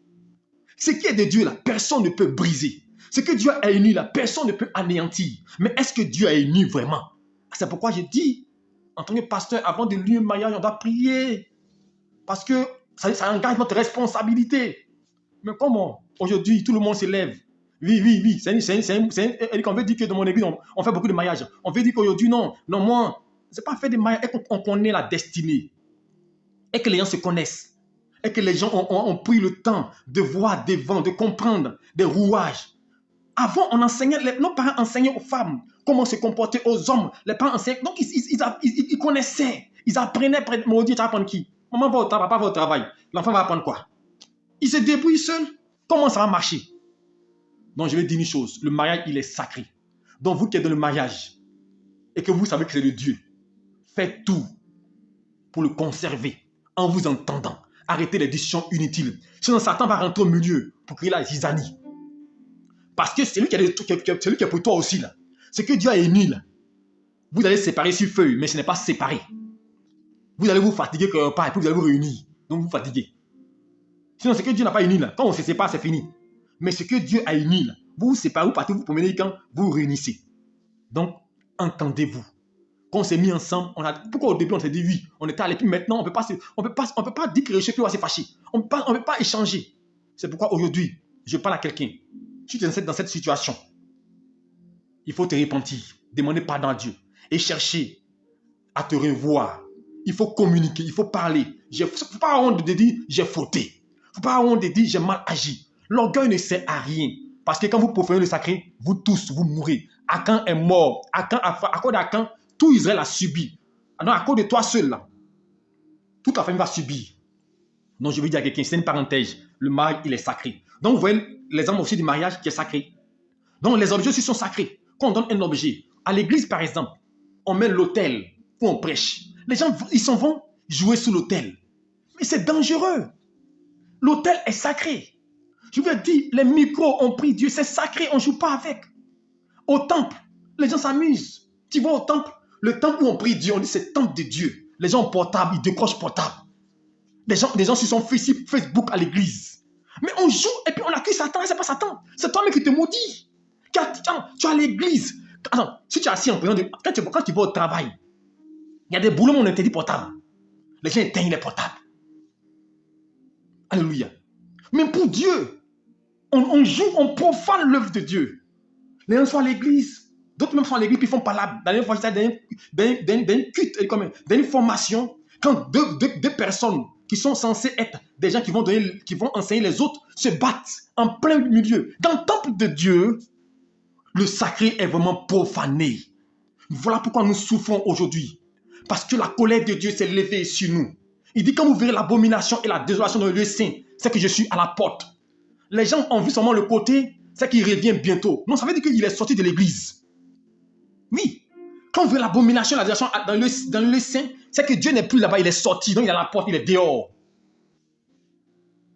Ce qui est de Dieu, là, personne ne peut briser. Ce que Dieu a uni, là, personne ne peut anéantir. Mais est-ce que Dieu a uni vraiment? C'est pourquoi j'ai dit, en tant que pasteur, avant de lier un mariage, on doit prier. Parce que ça engage notre responsabilité. Mais comment? Aujourd'hui, tout le monde se lève. Oui. On veut dire que dans mon église, on fait beaucoup de mariages. On veut dire qu'aujourd'hui, non, moi, c'est pas fait de mariage. Et qu'on connaît la destinée. Et que les gens se connaissent. Et que les gens ont pris le temps de voir des vents, de comprendre des rouages. Avant, on enseignait, nos parents enseignaient aux femmes comment se comporter, aux hommes. Les parents enseignaient. Donc, ils connaissaient. Ils apprenaient. Maudit, tu vas apprendre qui? Maman va au travail, papa va au travail. L'enfant va apprendre quoi? Il se débrouille seul. Comment ça va marcher? Donc, je vais dire une chose. Le mariage, il est sacré. Donc, vous qui êtes dans le mariage et que vous savez que c'est de Dieu, faites tout pour le conserver en vous entendant. Arrêtez les discussions inutiles. Sinon, Satan va rentrer au milieu pour créer la zizanie. Parce que c'est lui qui est pour toi aussi, là. Ce que Dieu a uni, là. Vous allez séparer sur feuille, mais ce n'est pas séparé. Vous allez vous fatiguer quelque part et puis vous allez vous réunir. Donc, vous fatiguez. Sinon, ce que Dieu n'a pas uni, là. Quand on se sépare, c'est fini. Mais ce que Dieu a uni, là. Vous vous séparez, vous partez, vous promenez quand vous vous réunissez. Donc, entendez-vous. Quand on s'est mis ensemble, pourquoi au début on s'est dit oui, on était à l'époque, maintenant on ne peut pas dire que le chef va se fâcher. On ne peut pas échanger. C'est pourquoi aujourd'hui, je parle à quelqu'un. Si tu es dans cette situation, il faut te repentir, demander pardon à Dieu et chercher à te revoir. Il faut communiquer, il faut parler. Il ne faut pas avoir honte de dire j'ai fauté. Il ne faut pas avoir honte de dire j'ai mal agi. L'orgueil ne sert à rien. Parce que quand vous profanez le sacré, vous tous, vous mourrez. Akan est mort. À cause d'Akan, tout Israël a subi. Alors à cause de toi seul, là, toute la famille va subir. Donc je veux dire à quelqu'un, c'est une parenthèse. Le mariage, il est sacré. Donc vous voyez l'exemple aussi du mariage qui est sacré. Donc les objets aussi sont sacrés. Quand on donne un objet, à l'église par exemple, on met l'autel où on prêche. Les gens, ils s'en vont jouer sous l'autel. Mais c'est dangereux. L'autel est sacré. Je veux dire, les micros ont pris Dieu, c'est sacré, on ne joue pas avec. Au temple, les gens s'amusent. Tu vois au temple, le temple où on prie Dieu, on dit c'est le temple de Dieu. Les gens ont portable, ils décrochent portable. Des gens se sont fait sur Facebook à l'église. Mais on joue et puis on accuse Satan, c'est pas Satan. C'est toi-même qui te maudit. Tu es à l'église. Attends, si tu es assis en présence de... Quand tu vas au travail, il y a des boulots où on interdit portable. Les gens éteignent les portables. Alléluia. Mais pour Dieu, On joue, on profane l'œuvre de Dieu. Les uns sont à l'église, d'autres même sont à l'église, puis ils font par là. Dans une culte, dans une formation, quand deux personnes qui sont censées être des gens qui vont enseigner les autres se battent en plein milieu. Dans le temple de Dieu, le sacré est vraiment profané. Voilà pourquoi nous souffrons aujourd'hui. Parce que la colère de Dieu s'est levée sur nous. Il dit, quand vous verrez l'abomination et la désolation dans le lieu saint, c'est que je suis à la porte. Les gens ont vu seulement le côté, c'est qu'il revient bientôt. Non, ça veut dire qu'il est sorti de l'église. Oui. Quand vous verrez l'abomination et la désolation dans le lieu saint, c'est que Dieu n'est plus là-bas, il est sorti. Donc il est à la porte, il est dehors.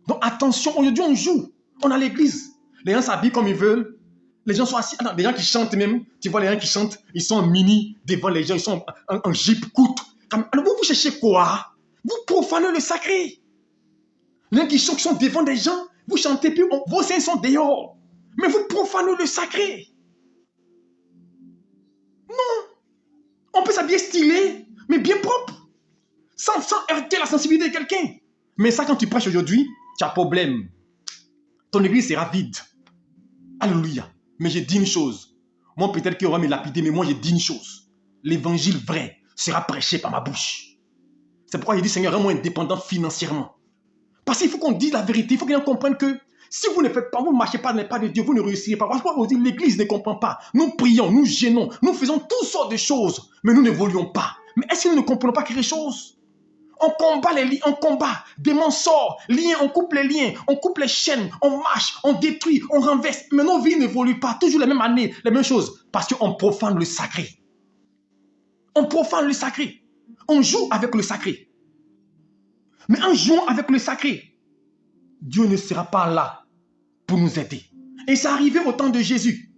Donc attention, aujourd'hui on joue. On a l'église. Les gens s'habillent comme ils veulent. Les gens sont assis. Attends, les gens qui chantent même. Tu vois les gens qui chantent, ils sont en mini devant les gens. Ils sont en jeep courte. Alors vous cherchez quoi? Vous profanez le sacré. Les gens qui sont devant des gens, vous chantez puis vos saints sont dehors. Mais vous profanez le sacré. Non. On peut s'habiller stylé, mais bien propre. Sans heurter la sensibilité de quelqu'un. Mais ça, quand tu prêches aujourd'hui, tu as problème. Ton église sera vide. Alléluia. Mais j'ai dit une chose. Moi, peut-être qu'il aura me lapidé, mais moi, j'ai dit une chose. L'évangile vrai sera prêché par ma bouche. C'est pourquoi j'ai dit, Seigneur, rends-moi indépendant financièrement. Parce qu'il faut qu'on dise la vérité. Il faut que les gens comprennent que si vous ne faites pas, vous ne marchez pas dans les pas de Dieu, vous ne réussirez pas. Parce que l'église ne comprend pas. Nous prions, nous gênons, nous faisons toutes sortes de choses, mais nous n'évoluons pas. Mais est-ce que nous ne comprenons pas quelque chose? On combat les liens, on combat. Démons sortent, liens, on coupe les liens, on coupe les chaînes, on marche, on détruit, on renverse. Mais nos vies n'évoluent pas, toujours les mêmes années, les mêmes choses. Parce qu'on profane le sacré. On profane le sacré. On joue avec le sacré. Mais en jouant avec le sacré, Dieu ne sera pas là pour nous aider. Et c'est arrivé au temps de Jésus.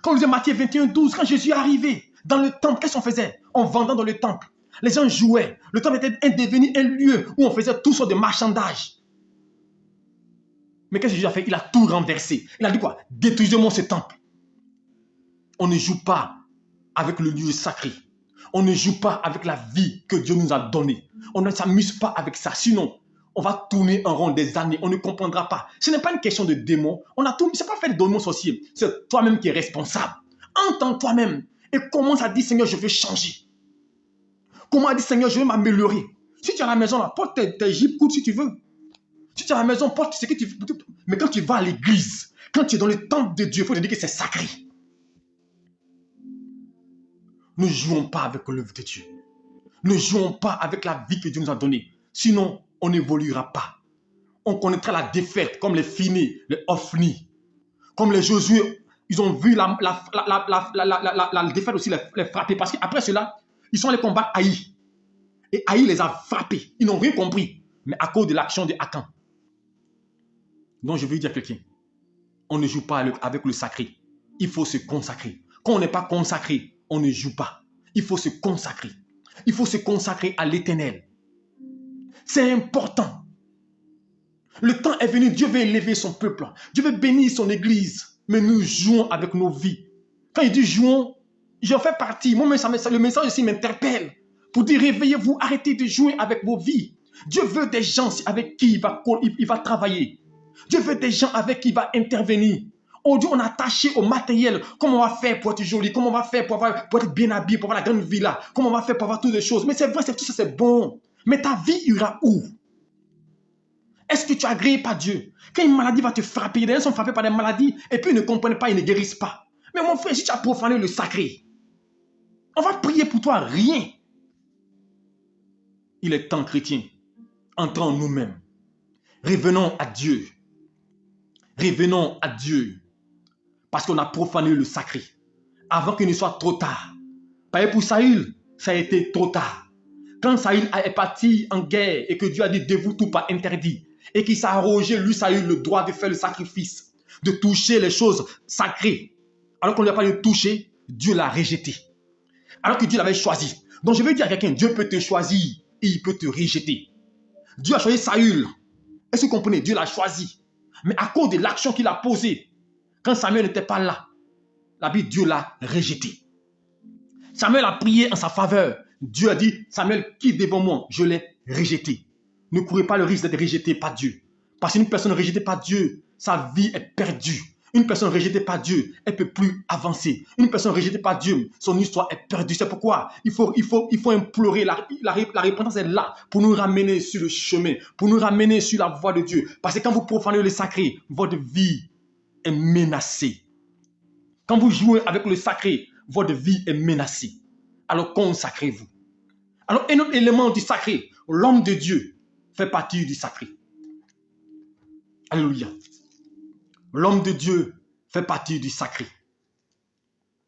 Quand on disait Matthieu 21, 12, quand Jésus est arrivé dans le temple, qu'est-ce qu'on faisait? En vendant dans le temple. Les gens jouaient. Le temple était devenu un lieu où on faisait toutes sortes de marchandages. Mais qu'est-ce que Jésus a fait? Il a tout renversé. Il a dit quoi? Détruisez-moi ce temple. On ne joue pas avec le lieu sacré. On ne joue pas avec la vie que Dieu nous a donnée. On ne s'amuse pas avec ça. Sinon, on va tourner en rond des années. On ne comprendra pas. Ce n'est pas une question de démon. Ce n'est pas fait de démon sorcier. C'est toi-même qui es responsable. Entends toi-même et commence à dire, Seigneur, je veux changer. Comment a dit, Seigneur, je veux m'améliorer. Si tu es à la maison, là, porte tes jupes courtes si tu veux. Si tu es à la maison, porte ce que tu veux. Mais quand tu vas à l'église, quand tu es dans le temple de Dieu, il faut te dire que c'est sacré. Ne jouons pas avec l'œuvre de Dieu. Ne jouons pas avec la vie que Dieu nous a donnée. Sinon, on n'évoluera pas. On connaîtra la défaite comme les Finis, les Ophni. Comme les Josué, ils ont vu la défaite aussi les frapper. Parce qu'après cela, ils sont allés combattre Haï. Et Haï les a frappés. Ils n'ont rien compris. Mais à cause de l'action de Akan. Donc je veux dire à quelqu'un, on ne joue pas avec le sacré. Il faut se consacrer. Quand on n'est pas consacré, on ne joue pas. Il faut se consacrer. Il faut se consacrer à l'Éternel. C'est important. Le temps est venu, Dieu veut élever son peuple. Dieu veut bénir son église. Mais nous jouons avec nos vies. Quand il dit jouons, j'en fais partie. Moi, le message ici m'interpelle. Pour dire réveillez-vous, arrêtez de jouer avec vos vies. Dieu veut des gens avec qui il va travailler. Dieu veut des gens avec qui il va intervenir. Aujourd'hui, on est attaché au matériel. Comment on va faire pour être joli? Comment on va faire pour être bien habillé, pour avoir la grande villa? Comment on va faire pour avoir toutes les choses? Mais c'est vrai, tout ça c'est bon. Mais ta vie ira où? Est-ce que tu es agréé par Dieu? Quand une maladie va te frapper, les gens sont frappés par des maladies et puis ils ne comprennent pas, ils ne guérissent pas. Mais mon frère, si tu as profané le sacré, on va prier pour toi, rien. Il est temps, chrétien, entrons en nous-mêmes. Revenons à Dieu. Revenons à Dieu. Parce qu'on a profané le sacré. Avant qu'il ne soit trop tard. Pareil pour Saül, ça a été trop tard. Quand Saül est parti en guerre et que Dieu a dit de vous tout pas interdit. Et qu'il s'est arrogé, lui, Saül, le droit de faire le sacrifice. De toucher les choses sacrées. Alors qu'on ne lui a pas de toucher, Dieu l'a rejeté. Alors que Dieu l'avait choisi. Donc je veux dire à quelqu'un, Dieu peut te choisir et il peut te rejeter. Dieu a choisi Saül. Est-ce que vous comprenez? Dieu l'a choisi. Mais à cause de l'action qu'il a posée, quand Samuel n'était pas là, la Bible, Dieu l'a rejeté. Samuel a prié en sa faveur. Dieu a dit, Samuel, qui est devant moi? Je l'ai rejeté. Ne courez pas le risque d'être rejeté par Dieu. Parce qu'une personne rejetée par Dieu, sa vie est perdue. Une personne rejetée par Dieu, elle ne peut plus avancer. Une personne rejetée par Dieu, son histoire est perdue. C'est pourquoi il faut implorer. La repentance est là pour nous ramener sur le chemin, pour nous ramener sur la voie de Dieu. Parce que quand vous profanez le sacré, votre vie est menacée. Quand vous jouez avec le sacré, votre vie est menacée. Alors consacrez-vous. Alors un autre élément du sacré, l'homme de Dieu fait partie du sacré. Alléluia. L'homme de Dieu fait partie du sacré.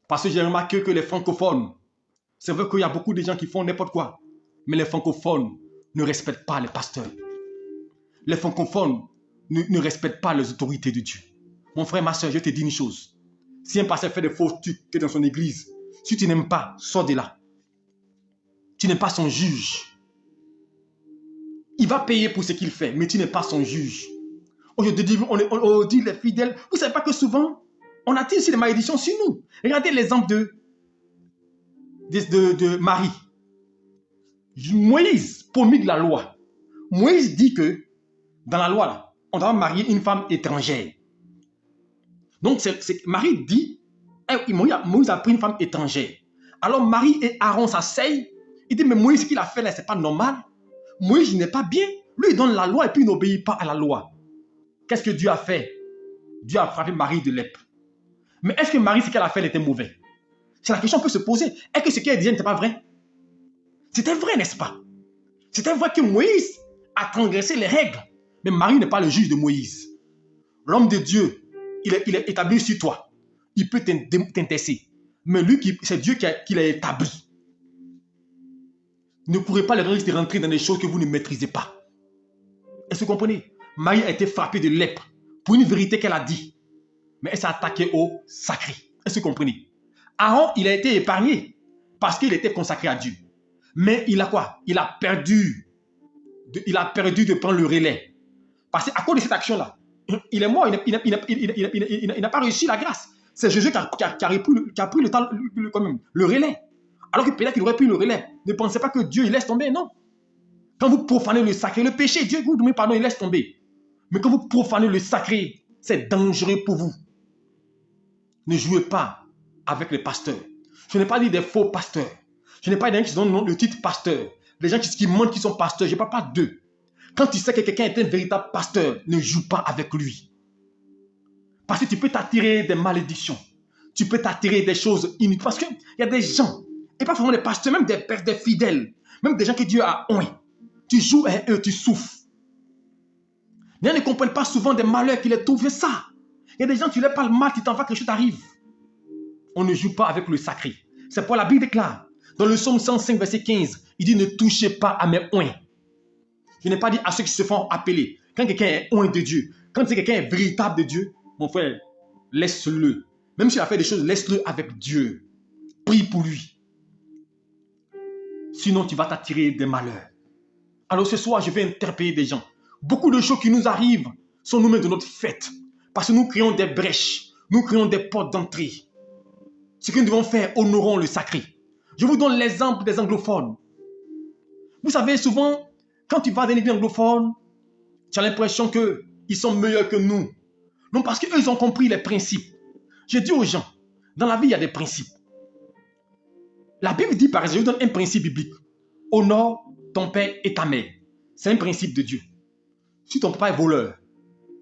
Parce que j'ai remarqué que les francophones, c'est vrai qu'il y a beaucoup de gens qui font n'importe quoi, mais les francophones ne respectent pas les pasteurs. Les francophones ne respectent pas les autorités de Dieu. Mon frère, ma soeur, je te dis une chose. Si un pasteur fait des fausses trucs dans son église, si tu n'aimes pas, sors de là. Tu n'es pas son juge. Il va payer pour ce qu'il fait, mais tu n'es pas son juge. Aujourd'hui, on dit les fidèles. Vous ne savez pas que souvent, on attire aussi des malédictions sur nous. Regardez l'exemple de Marie. Moïse promulgue la loi. Moïse dit que dans la loi, là, on doit marier une femme étrangère. Donc, Marie dit, Moïse a pris une femme étrangère. Alors, Marie et Aaron s'asseyent. Il dit, mais Moïse, ce qu'il a fait là, ce n'est pas normal. Moïse n'est pas bien. Lui, il donne la loi et puis il n'obéit pas à la loi. Qu'est-ce que Dieu a fait? Dieu a frappé Marie de lèpre. Mais est-ce que Marie, ce qu'elle a fait, était mauvais? C'est la question qu'on peut se poser. Est-ce que ce qu'elle disait n'était pas vrai? C'était vrai, n'est-ce pas? C'était vrai que Moïse a transgressé les règles. Mais Marie n'est pas le juge de Moïse. L'homme de Dieu, il est établi sur toi. Il peut t'intercer. Mais lui, c'est Dieu qui l'a établi. Ne courez pas le risque de rentrer dans des choses que vous ne maîtrisez pas. Est-ce que vous comprenez? Marie a été frappée de lèpre pour une vérité qu'elle a dit. Mais elle s'est attaquée au sacré. Est-ce que vous comprenez? Aaron, il a été épargné parce qu'il était consacré à Dieu. Mais il a quoi? Il a perdu de prendre le relais. Parce qu'à cause de cette action-là, il est mort, il n'a pas réussi la grâce. C'est Jésus qui a pris le relais. Alors que peut-être qu'il aurait pris le relais. Ne pensez pas que Dieu il laisse tomber, non. Quand vous profanez le sacré, le péché, Dieu vous demande pardon, il laisse tomber. Mais quand vous profanez le sacré, c'est dangereux pour vous. Ne jouez pas avec les pasteurs. Je n'ai pas dit des faux pasteurs. Je n'ai pas dit des gens qui donnent le titre pasteur. Des gens qui montrent qu'ils sont pasteurs. Je ne parle pas d'eux. Quand tu sais que quelqu'un est un véritable pasteur, ne joue pas avec lui. Parce que tu peux t'attirer des malédictions. Tu peux t'attirer des choses inutiles. Parce qu'il y a des gens, et pas forcément des pasteurs, même des pères, des fidèles, même des gens que Dieu a oint. Tu joues avec eux, tu souffres. Les gens ne comprennent pas souvent des malheurs qui les trouvent ça. Il y a des gens, tu leur parles mal, tu t'en vas, quelque chose t'arrive. On ne joue pas avec le sacré. C'est pour la Bible déclare. Dans le psaume 105, verset 15, il dit ne touchez pas à mes oints. Je n'ai pas dit à ceux qui se font appeler. Quand quelqu'un est oint de Dieu, quand quelqu'un est véritable de Dieu, mon frère, laisse-le. Même s'il a fait des choses, laisse-le avec Dieu. Prie pour lui. Sinon, tu vas t'attirer des malheurs. Alors ce soir, je vais interpeller des gens. Beaucoup de choses qui nous arrivent sont nous-mêmes de notre fait. Parce que nous créons des brèches. Nous créons des portes d'entrée. Ce que nous devons faire, honorons le sacré. Je vous donne l'exemple des anglophones. Vous savez, souvent, quand tu vas dans une église anglophone, tu as l'impression qu'ils sont meilleurs que nous. Non, parce qu'eux, ils ont compris les principes. Je dis aux gens, dans la vie, il y a des principes. La Bible dit, par exemple, je vous donne un principe biblique. Honore ton père et ta mère. C'est un principe de Dieu. Si ton papa est voleur,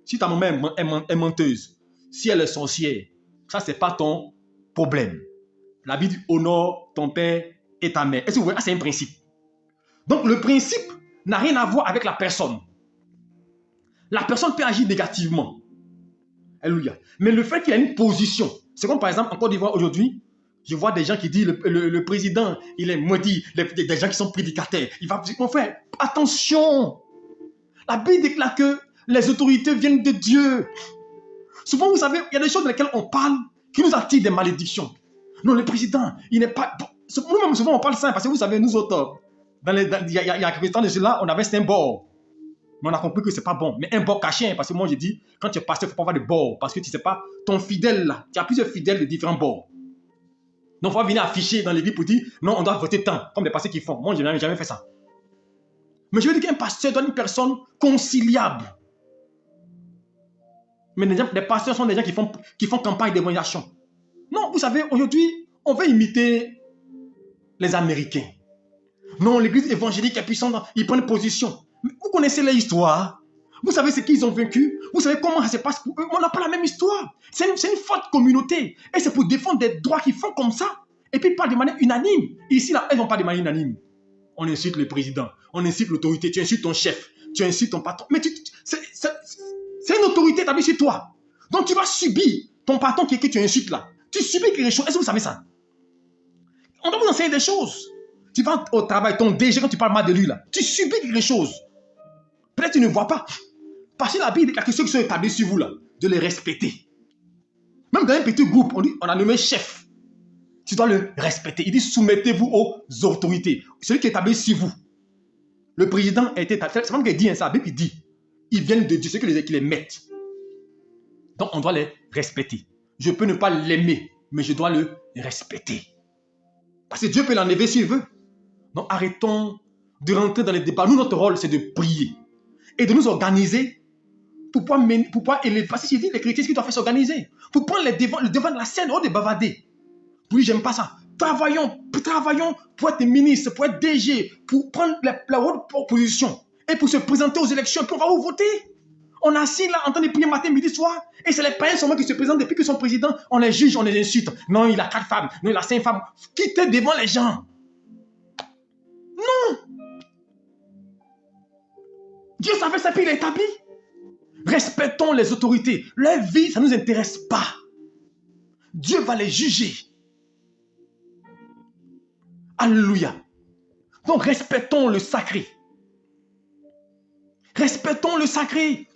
si ta maman est menteuse, si elle est sorcière, ça, ce n'est pas ton problème. La Bible dit, honore ton père et ta mère. Est-ce que vous voyez? Ah, c'est un principe. Donc, le principe n'a rien à voir avec la personne. La personne peut agir négativement. Alléluia. Mais le fait qu'il y a une position, c'est comme par exemple en Côte d'Ivoire aujourd'hui, je vois des gens qui disent le président, il est maudit, des gens qui sont prédicateurs. Il va dire, mon frère, attention. La Bible déclare que les autorités viennent de Dieu. Souvent, vous savez, il y a des choses dans lesquelles on parle qui nous attirent des malédictions. Non, le président, il n'est pas... Nous-mêmes, souvent, on parle ça parce que vous savez, nous autres, il y a quelques temps de cela, on avait un bord. Mais on a compris que ce n'est pas bon. Mais un bord caché, parce que moi, je dis, quand tu es pasteur, il ne faut pas avoir de bord. Parce que tu ne sais pas, ton fidèle, là, tu as plusieurs fidèles de différents bords. Donc, il faut venir afficher dans l'église pour dire, non, on doit voter tant, comme les pasteurs qui font. Moi, je n'ai jamais fait ça. Mais je veux dire qu'un pasteur doit être une personne conciliable. Mais des pasteurs sont des gens qui font campagne d'évaluation. Non, vous savez, aujourd'hui, on veut imiter les Américains. Non, l'église évangélique est puissante, ils prennent position. Mais vous connaissez leur histoire. Vous savez ce qu'ils ont vécu. Vous savez comment ça se passe pour eux. On n'a pas la même histoire. C'est une forte communauté. Et c'est pour défendre des droits qu'ils font comme ça. Et puis ils parlent de manière unanime. Ici, là, elles n'ont pas de manière unanime. On insulte le président. On insulte l'autorité. Tu insultes ton chef. Tu insultes ton patron. Mais c'est une autorité établie sur toi. Donc tu vas subir ton patron que tu insultes là. Tu subis quelque chose. Est-ce que vous savez ça? On doit vous enseigner des choses. Tu vas au travail, ton DG, quand tu parles mal de lui là, tu subis quelque chose. Peut-être tu ne vois pas. Parce que la Bible dit que ceux qui sont établis sur vous là, de les respecter. Même dans un petit groupe, on a nommé chef. Tu dois le respecter. Il dit soumettez-vous aux autorités. Celui qui est établi sur vous. Le président a été établi. C'est même qu'il dit ça. La Bible dit. Ils viennent de Dieu, ceux qui les mettent. Donc on doit les respecter. Je peux ne pas l'aimer, mais je dois le respecter. Parce que Dieu peut l'enlever s'il veut. Donc arrêtons de rentrer dans les débats. Nous, notre rôle, c'est de prier. Et de nous organiser pour pouvoir élever. Parce que j'ai dit, les chrétiens, ce qu'ils doivent faire, s'organiser. Pour prendre le devant de la scène, au lieu de bavarder. Oui, j'aime pas ça. Travaillons pour être ministre, pour être DG, pour prendre la haute position. Et pour se présenter aux élections, puis on va vous voter. On est assis là en train de prier matin, midi, soir. Et c'est les païens seulement qui se présentent depuis qu'ils sont présidents. On les juge, on les insulte. Non, il a 4 femmes. Non, il a 5 femmes. Quittez devant les gens. Non. Dieu savait ça, puis il a établi. Respectons les autorités. Leur vie, ça ne nous intéresse pas. Dieu va les juger. Alléluia. Donc respectons le sacré. Respectons le sacré.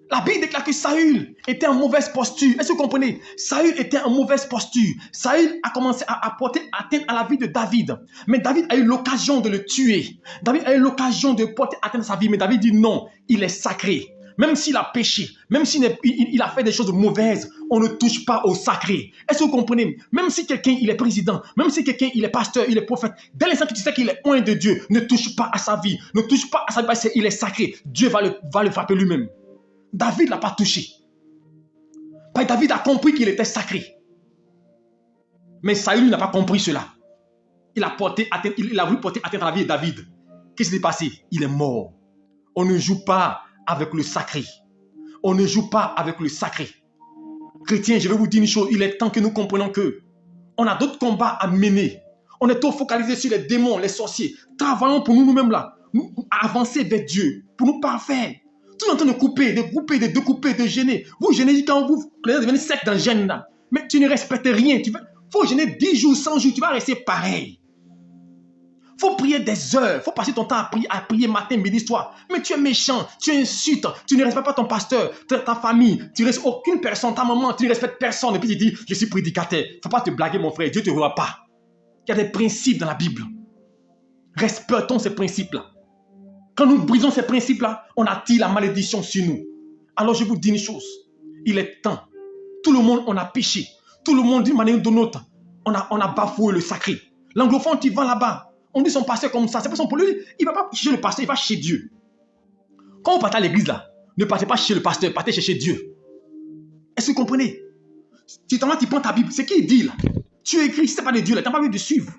La Bible déclare que Saül était en mauvaise posture. Est-ce que vous comprenez? Saül était en mauvaise posture. Saül a commencé à porter atteinte à la vie de David. Mais David a eu l'occasion de le tuer. David a eu l'occasion de porter atteinte à sa vie. Mais David dit non, il est sacré. Même s'il a péché, même s'il a fait des choses mauvaises, on ne touche pas au sacré. Est-ce que vous comprenez? Même si quelqu'un il est président, même si quelqu'un il est pasteur, il est prophète, dès l'instant que tu sais qu'il est oint de Dieu, ne touche pas à sa vie, ne touche pas à sa vie parce qu'il est sacré. Dieu va le frapper lui-même. David ne l'a pas touché. Parce que David a compris qu'il était sacré. Mais Saül n'a pas compris cela. Il a voulu porter atteinte à la vie de David. Qu'est-ce qui s'est passé? Il est mort. On ne joue pas avec le sacré. On ne joue pas avec le sacré. Chrétiens, je vais vous dire une chose. Il est temps que nous comprenions que on a d'autres combats à mener. On est trop focalisé sur les démons, les sorciers. Travaillons pour nous-mêmes là. Avancer vers Dieu. Pour nous parfaire. Tout en train de couper, de découper, de gêner. Vous gênez quand vous devenez sec dans le gêne là. Mais tu ne respectes rien. Il faut gêner 10 jours, 100 jours. Tu vas rester pareil. Il faut prier des heures. Il faut passer ton temps à prier matin, midi, soir. Mais tu es méchant. Tu insultes. Tu ne respectes pas ton pasteur, ta famille. Tu ne respectes aucune personne, ta maman. Tu ne respectes personne. Et puis tu dis, je suis prédicateur. Il ne faut pas te blaguer, mon frère. Dieu ne te voit pas. Il y a des principes dans la Bible. Respectons ces principes-là. Quand nous brisons ces principes-là, on attire la malédiction sur nous. Alors je vous dis une chose. Il est temps. Tout le monde, on a péché. Tout le monde, d'une manière ou d'une autre, on a bafoué le sacré. L'anglophone, tu vas là-bas. On dit son pasteur comme ça. C'est pas son pour lui. Il ne va pas chez le pasteur, il va chez Dieu. Quand vous partez à l'église là, ne partez pas chez le pasteur, partez chez Dieu. Est-ce que vous comprenez? Tu prends ta Bible. C'est qui il dit là? Tu écris, si ce n'est pas de Dieu là, tu n'as pas envie de suivre.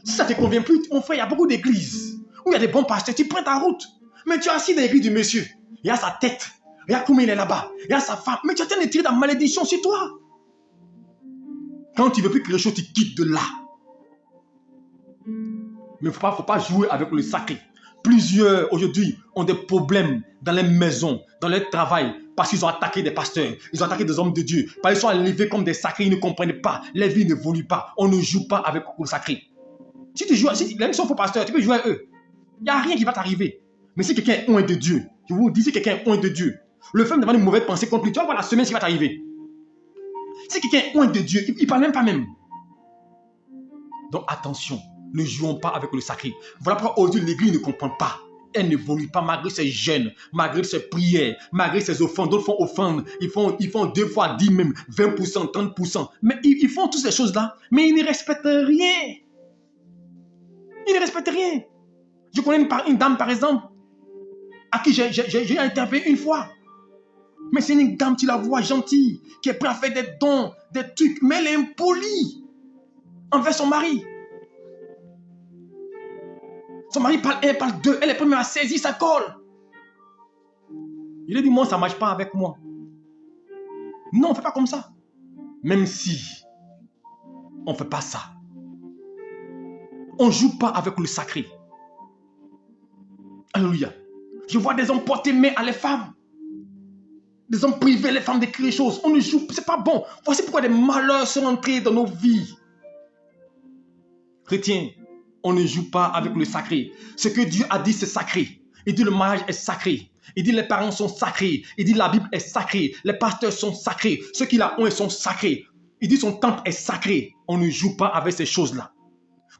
Si ça ne te convient plus, mon frère, il y a beaucoup d'églises où il y a des bons pasteurs, tu prends ta route. Mais tu es assis dans l'église du monsieur. Il y a sa tête. Regarde comment il est là-bas. Il y a sa femme. Mais tu es en train de tirer ta malédiction sur toi. Quand tu ne veux plus quelque chose, tu quittes de là. Mais il ne faut pas jouer avec le sacré. Plusieurs, aujourd'hui, ont des problèmes dans les maisons, dans leur travail, parce qu'ils ont attaqué des pasteurs, ils ont attaqué des hommes de Dieu, parce qu'ils sont élevés comme des sacrés, ils ne comprennent pas, les vies n'évoluent pas, on ne joue pas avec le sacré. Si tu joues, si les gens sont faux pasteurs, tu peux jouer avec eux. Il n'y a rien qui va t'arriver. Mais si quelqu'un est loin de Dieu, je vous dis, si quelqu'un est loin de Dieu, le fait d'avoir une mauvaise pensée contre lui, tu vas voir la semaine qui va t'arriver. Si quelqu'un est loin de Dieu, il ne parle même pas même. Donc attention, ne jouons pas avec le sacré. Voilà pourquoi aujourd'hui l'église ne comprend pas. Elle n'évolue pas malgré ses jeûnes, malgré ses prières, malgré ses offrandes. D'autres font offrandes, ils font 2 fois 10 même, 20%, 30%. Mais ils font toutes ces choses-là, mais ils ne respectent rien. Ils ne respectent rien. Je connais une dame, par exemple, à qui j'ai interpellé une fois. Mais c'est une dame, tu la vois gentille, qui est prête à faire des dons, des trucs, mais elle est impolie envers son mari. Son mari parle un, parle deux, elle est prête à saisir sa colle. Il a dit, moi, ça ne marche pas avec moi. Non, on ne fait pas comme ça. Même si on ne fait pas ça. On ne joue pas avec le sacré. Alléluia. Je vois des hommes porter main à les femmes. Des hommes priver les femmes d'écrire des choses. On ne joue pas, c'est pas bon. Voici pourquoi des malheurs sont entrés dans nos vies. Chrétiens, on ne joue pas avec le sacré. Ce que Dieu a dit, c'est sacré. Il dit le mariage est sacré. Il dit les parents sont sacrés. Il dit la Bible est sacrée. Les pasteurs sont sacrés. Ceux qui la ont, ils sont sacrés. Il dit son temple est sacré. On ne joue pas avec ces choses-là.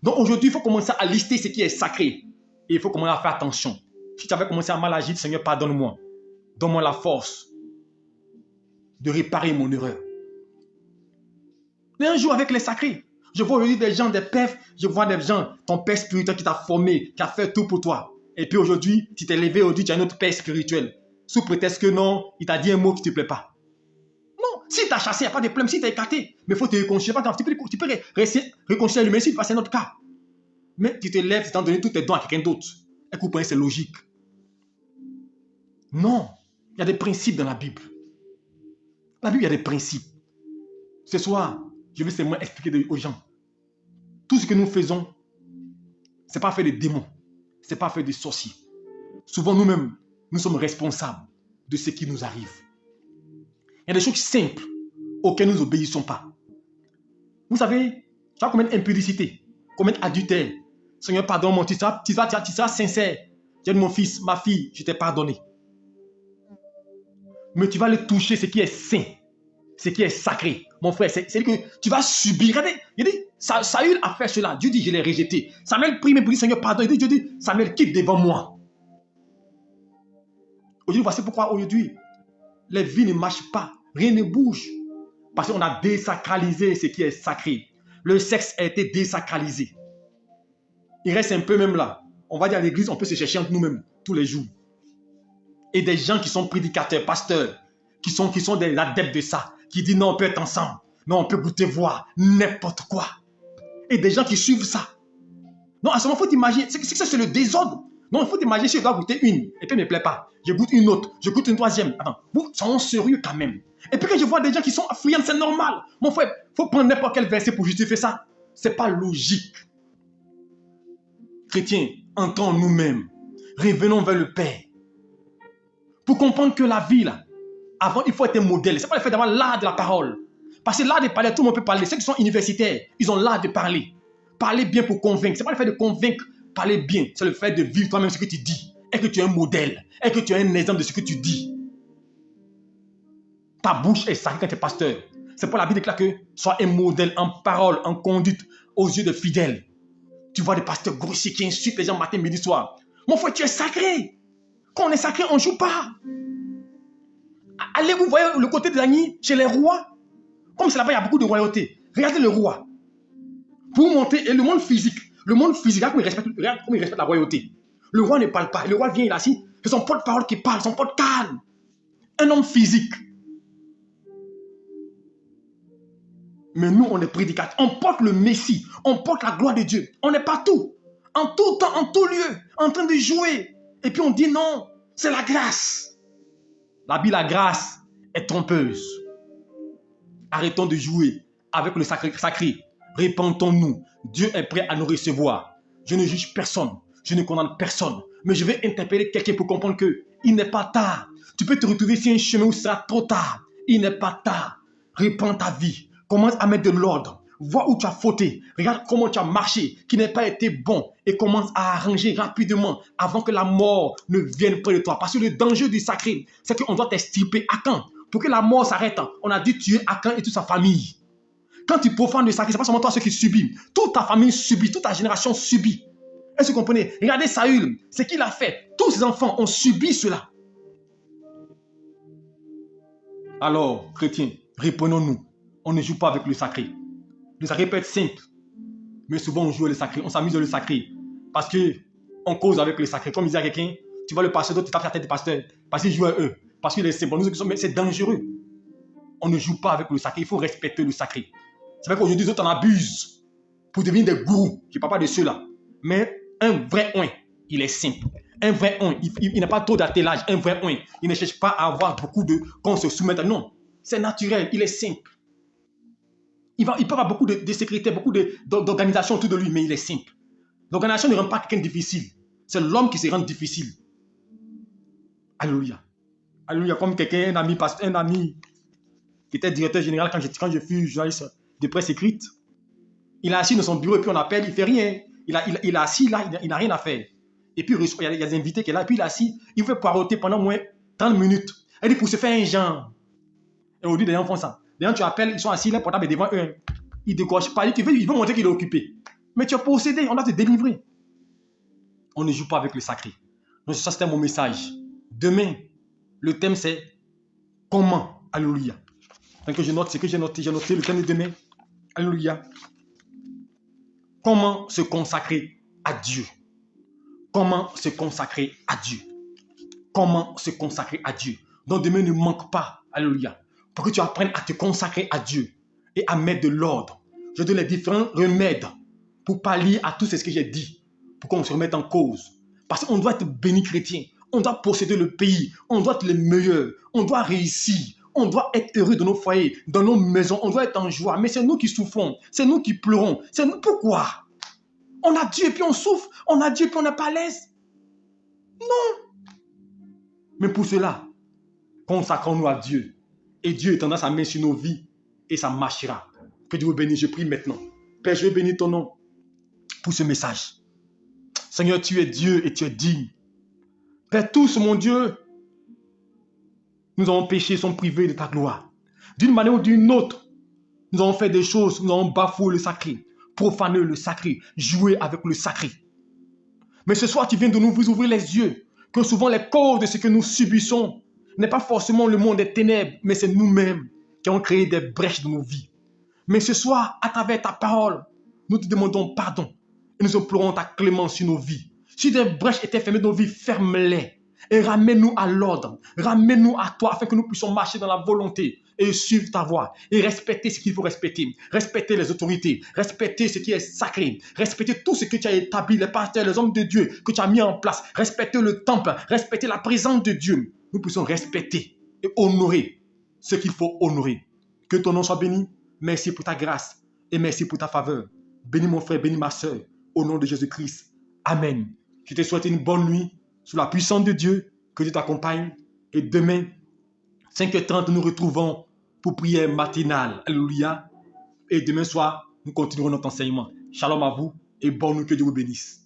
Donc aujourd'hui, il faut commencer à lister ce qui est sacré. Et il faut commencer à faire attention. Si tu avais commencé à mal agir, Seigneur, pardonne-moi. Donne-moi la force de réparer mon erreur. Mais un jour avec les sacrés. Je vois aujourd'hui des gens, des pères, je vois des gens, ton père spirituel qui t'a formé, qui a fait tout pour toi. Et puis aujourd'hui, tu t'es levé, aujourd'hui, tu as un autre père spirituel. Sous prétexte que non, il t'a dit un mot qui ne te plaît pas. Non, si tu as chassé, il n'y a pas de problème, si tu as écarté, mais il faut te réconcilier. Tu peux rester réconcilier lui-même si c'est notre cas. Mais tu te lèves, tu t'en donnes tous tes dons à quelqu'un d'autre. Écoute, c'est logique. Non, il y a des principes dans la Bible. La Bible, il y a des principes. Ce soir, je vais seulement expliquer aux gens. Tout ce que nous faisons, ce n'est pas fait de démons. Ce n'est pas fait de sorciers. Souvent, nous-mêmes, nous sommes responsables de ce qui nous arrive. Il y a des choses simples auxquelles nous n'obéissons pas. Vous savez, tu vas commettre impudicité, commettre adultère. Seigneur, pardonne-moi, tu seras sincère. J'ai dit, mon fils, ma fille, je t'ai pardonné. Mais tu vas le toucher, ce qui est saint, ce qui est sacré. Mon frère, c'est que tu vas subir. Regardez, il dit, Saül a fait cela. Dieu dit, je l'ai rejeté. Samuel prie, mais pour dire, Seigneur, pardon. Dieu dit, Samuel, quitte devant moi. Aujourd'hui, voici pourquoi aujourd'hui, les vies ne marchent pas. Rien ne bouge. Parce qu'on a désacralisé ce qui est sacré. Le sexe a été désacralisé. Il reste un peu même là. On va dire à l'église, on peut se chercher entre nous-mêmes tous les jours. Et des gens qui sont prédicateurs, pasteurs, qui sont des adeptes de ça, qui disent non, on peut être ensemble, non, on peut goûter voir, n'importe quoi. Et des gens qui suivent ça. Non, à ce moment, il faut t'imaginer, c'est le désordre. Non, il faut t'imaginer si je dois goûter une, et puis elle ne me plaît pas. Je goûte une autre, je goûte une troisième. Attends, vous, soyons sérieux quand même. Et puis quand je vois des gens qui sont affluents, c'est normal. Mon frère, il faut prendre n'importe quel verset pour justifier ça. Ce n'est pas logique. Chrétiens, entrons nous-mêmes. Revenons vers le Père. Pour comprendre que la vie, là, avant, il faut être un modèle. Ce n'est pas le fait d'avoir l'art de la parole. Parce que l'art de parler, tout le monde peut parler. Ceux qui sont universitaires, ils ont l'art de parler. Parler bien pour convaincre. Ce n'est pas le fait de convaincre, parler bien. C'est le fait de vivre toi-même ce que tu dis. Et que tu es un modèle. Et que tu es un exemple de ce que tu dis. Ta bouche est sacrée quand tu es pasteur. C'est pour la Bible déclare que sois un modèle en parole, en conduite, aux yeux de fidèles. Tu vois des pasteurs grossiers qui insultent les gens matin, midi, soir. Mon frère, tu es sacré. Quand on est sacré, on ne joue pas. Allez, vous voyez le côté des amis chez les rois. Comme c'est là-bas, il y a beaucoup de royauté. Regardez le roi. Pour vous montrer, et le monde physique, regarde comment il respecte la royauté. Le roi ne parle pas. Le roi vient, il est assis. C'est son porte-parole qui parle, son porte calme. Un homme physique. Mais nous, on est prédicateurs. On porte le Messie. On porte la gloire de Dieu. On est partout. En tout temps, en tout lieu. En train de jouer. Et puis on dit non. C'est la grâce. La Bible, la grâce est trompeuse. Arrêtons de jouer avec le sacré. Répentons-nous. Dieu est prêt à nous recevoir. Je ne juge personne. Je ne condamne personne. Mais je vais interpeller quelqu'un pour comprendre qu'il n'est pas tard. Tu peux te retrouver sur un chemin où ce sera trop tard. Il n'est pas tard. Répands ta vie. Commence à mettre de l'ordre. Vois où tu as fauté. Regarde comment tu as marché, qui n'a pas été bon. Et commence à arranger rapidement avant que la mort ne vienne près de toi. Parce que le danger du sacré, c'est qu'on doit t'extirper. À quand? Pour que la mort s'arrête, on a dû tuer Akan et toute sa famille. Quand tu profanes le sacré, ce n'est pas seulement toi ceux qui subis. Toute ta famille subit, toute ta génération subit. Est-ce que vous comprenez? Regardez Saül, ce qu'il a fait. Tous ses enfants ont subi cela. Alors, chrétiens, reprenons-nous. On ne joue pas avec le sacré. Le sacré peut être simple, mais souvent on joue le sacré, on s'amuse le sacré. Parce qu'on cause avec le sacré. Comme disait à quelqu'un, tu vois le pasteur, d'autres tu tapes la tête du pasteur, parce qu'il joue à eux. Parce qu'il est simple. Nous qui sommes, mais c'est dangereux. On ne joue pas avec le sacré. Il faut respecter le sacré. C'est vrai qu'aujourd'hui, les autres en abusent pour devenir des gourous. Je ne parle pas de ceux-là. Mais un vrai oin, il est simple. Un vrai oin, il n'a pas trop d'attelage. Un vrai oin, il ne cherche pas à avoir beaucoup de... qu'on se soumette à... Non, c'est naturel, il est simple. Il peut avoir beaucoup de secrétaires, beaucoup d'organisations autour de lui, mais il est simple. L'organisation ne rend pas quelqu'un difficile. C'est l'homme qui se rend difficile. Alléluia. Alléluia. Comme quelqu'un, un ami qui était directeur général quand je fus journaliste de presse écrite. Il est assis dans son bureau et puis on appelle, il ne fait rien. Il est assis là, il n'a rien à faire. Et puis il y a des invités qui sont là, et puis il est assis, il fait poireauter pendant au moins 30 minutes. Elle dit pour se faire un genre. Et aujourd'hui, les gens font ça. Les gens, tu appelles, ils sont assis là, portable devant eux. Ils ne décrochent pas, ils veulent montrer qu'il est occupé. Mais tu es possédé, on doit te délivrer. On ne joue pas avec le sacré. Donc ça, c'était mon message. Demain, le thème c'est comment. Alléluia. Donc je note ce que j'ai noté le thème de demain. Alléluia. Comment se consacrer à Dieu. Comment se consacrer à Dieu. Comment se consacrer à Dieu. Donc demain ne manque pas. Alléluia. Pour que tu apprennes à te consacrer à Dieu et à mettre de l'ordre. Je donne les différents remèdes pour pallier à tout ce que j'ai dit. Pour qu'on se remette en cause. Parce qu'on doit être béni chrétien. On doit posséder le pays. On doit être les meilleurs. On doit réussir. On doit être heureux dans nos foyers, dans nos maisons. On doit être en joie. Mais c'est nous qui souffrons. C'est nous qui pleurons. C'est nous. Pourquoi? On a Dieu et puis on souffre. On a Dieu et puis on n'est pas à l'aise. Non. Mais pour cela, consacrons-nous à Dieu. Et Dieu étendra sa main sur nos vies et ça marchera. Que Dieu vous bénisse. Je prie maintenant. Père, je veux bénir ton nom pour ce message. Seigneur, tu es Dieu et tu es digne. Père, tous, mon Dieu, nous avons péché, sont privés de ta gloire. D'une manière ou d'une autre, nous avons fait des choses, nous avons bafoué le sacré, profané le sacré, joué avec le sacré. Mais ce soir, tu viens de nous ouvrir les yeux, que souvent les causes de ce que nous subissons n'est pas forcément le monde des ténèbres, mais c'est nous-mêmes qui avons créé des brèches dans nos vies. Mais ce soir, à travers ta parole, nous te demandons pardon et nous implorons ta clémence sur nos vies. Si des brèches étaient fermées dans nos vies, ferme-les et ramène-nous à l'ordre, ramène-nous à toi afin que nous puissions marcher dans la volonté et suivre ta voie et respecter ce qu'il faut respecter, respecter les autorités, respecter ce qui est sacré, respecter tout ce que tu as établi, les pasteurs, les hommes de Dieu que tu as mis en place, respecter le temple, respecter la présence de Dieu. Nous puissions respecter et honorer ce qu'il faut honorer. Que ton nom soit béni. Merci pour ta grâce et merci pour ta faveur. Bénis mon frère, bénis ma soeur, au nom de Jésus-Christ. Amen. Je te souhaite une bonne nuit sous la puissance de Dieu. Que Dieu t'accompagne. Et demain, 5h30, nous nous retrouvons pour prière matinale. Alléluia. Et demain soir, nous continuerons notre enseignement. Shalom à vous et bonne nuit, que Dieu vous bénisse.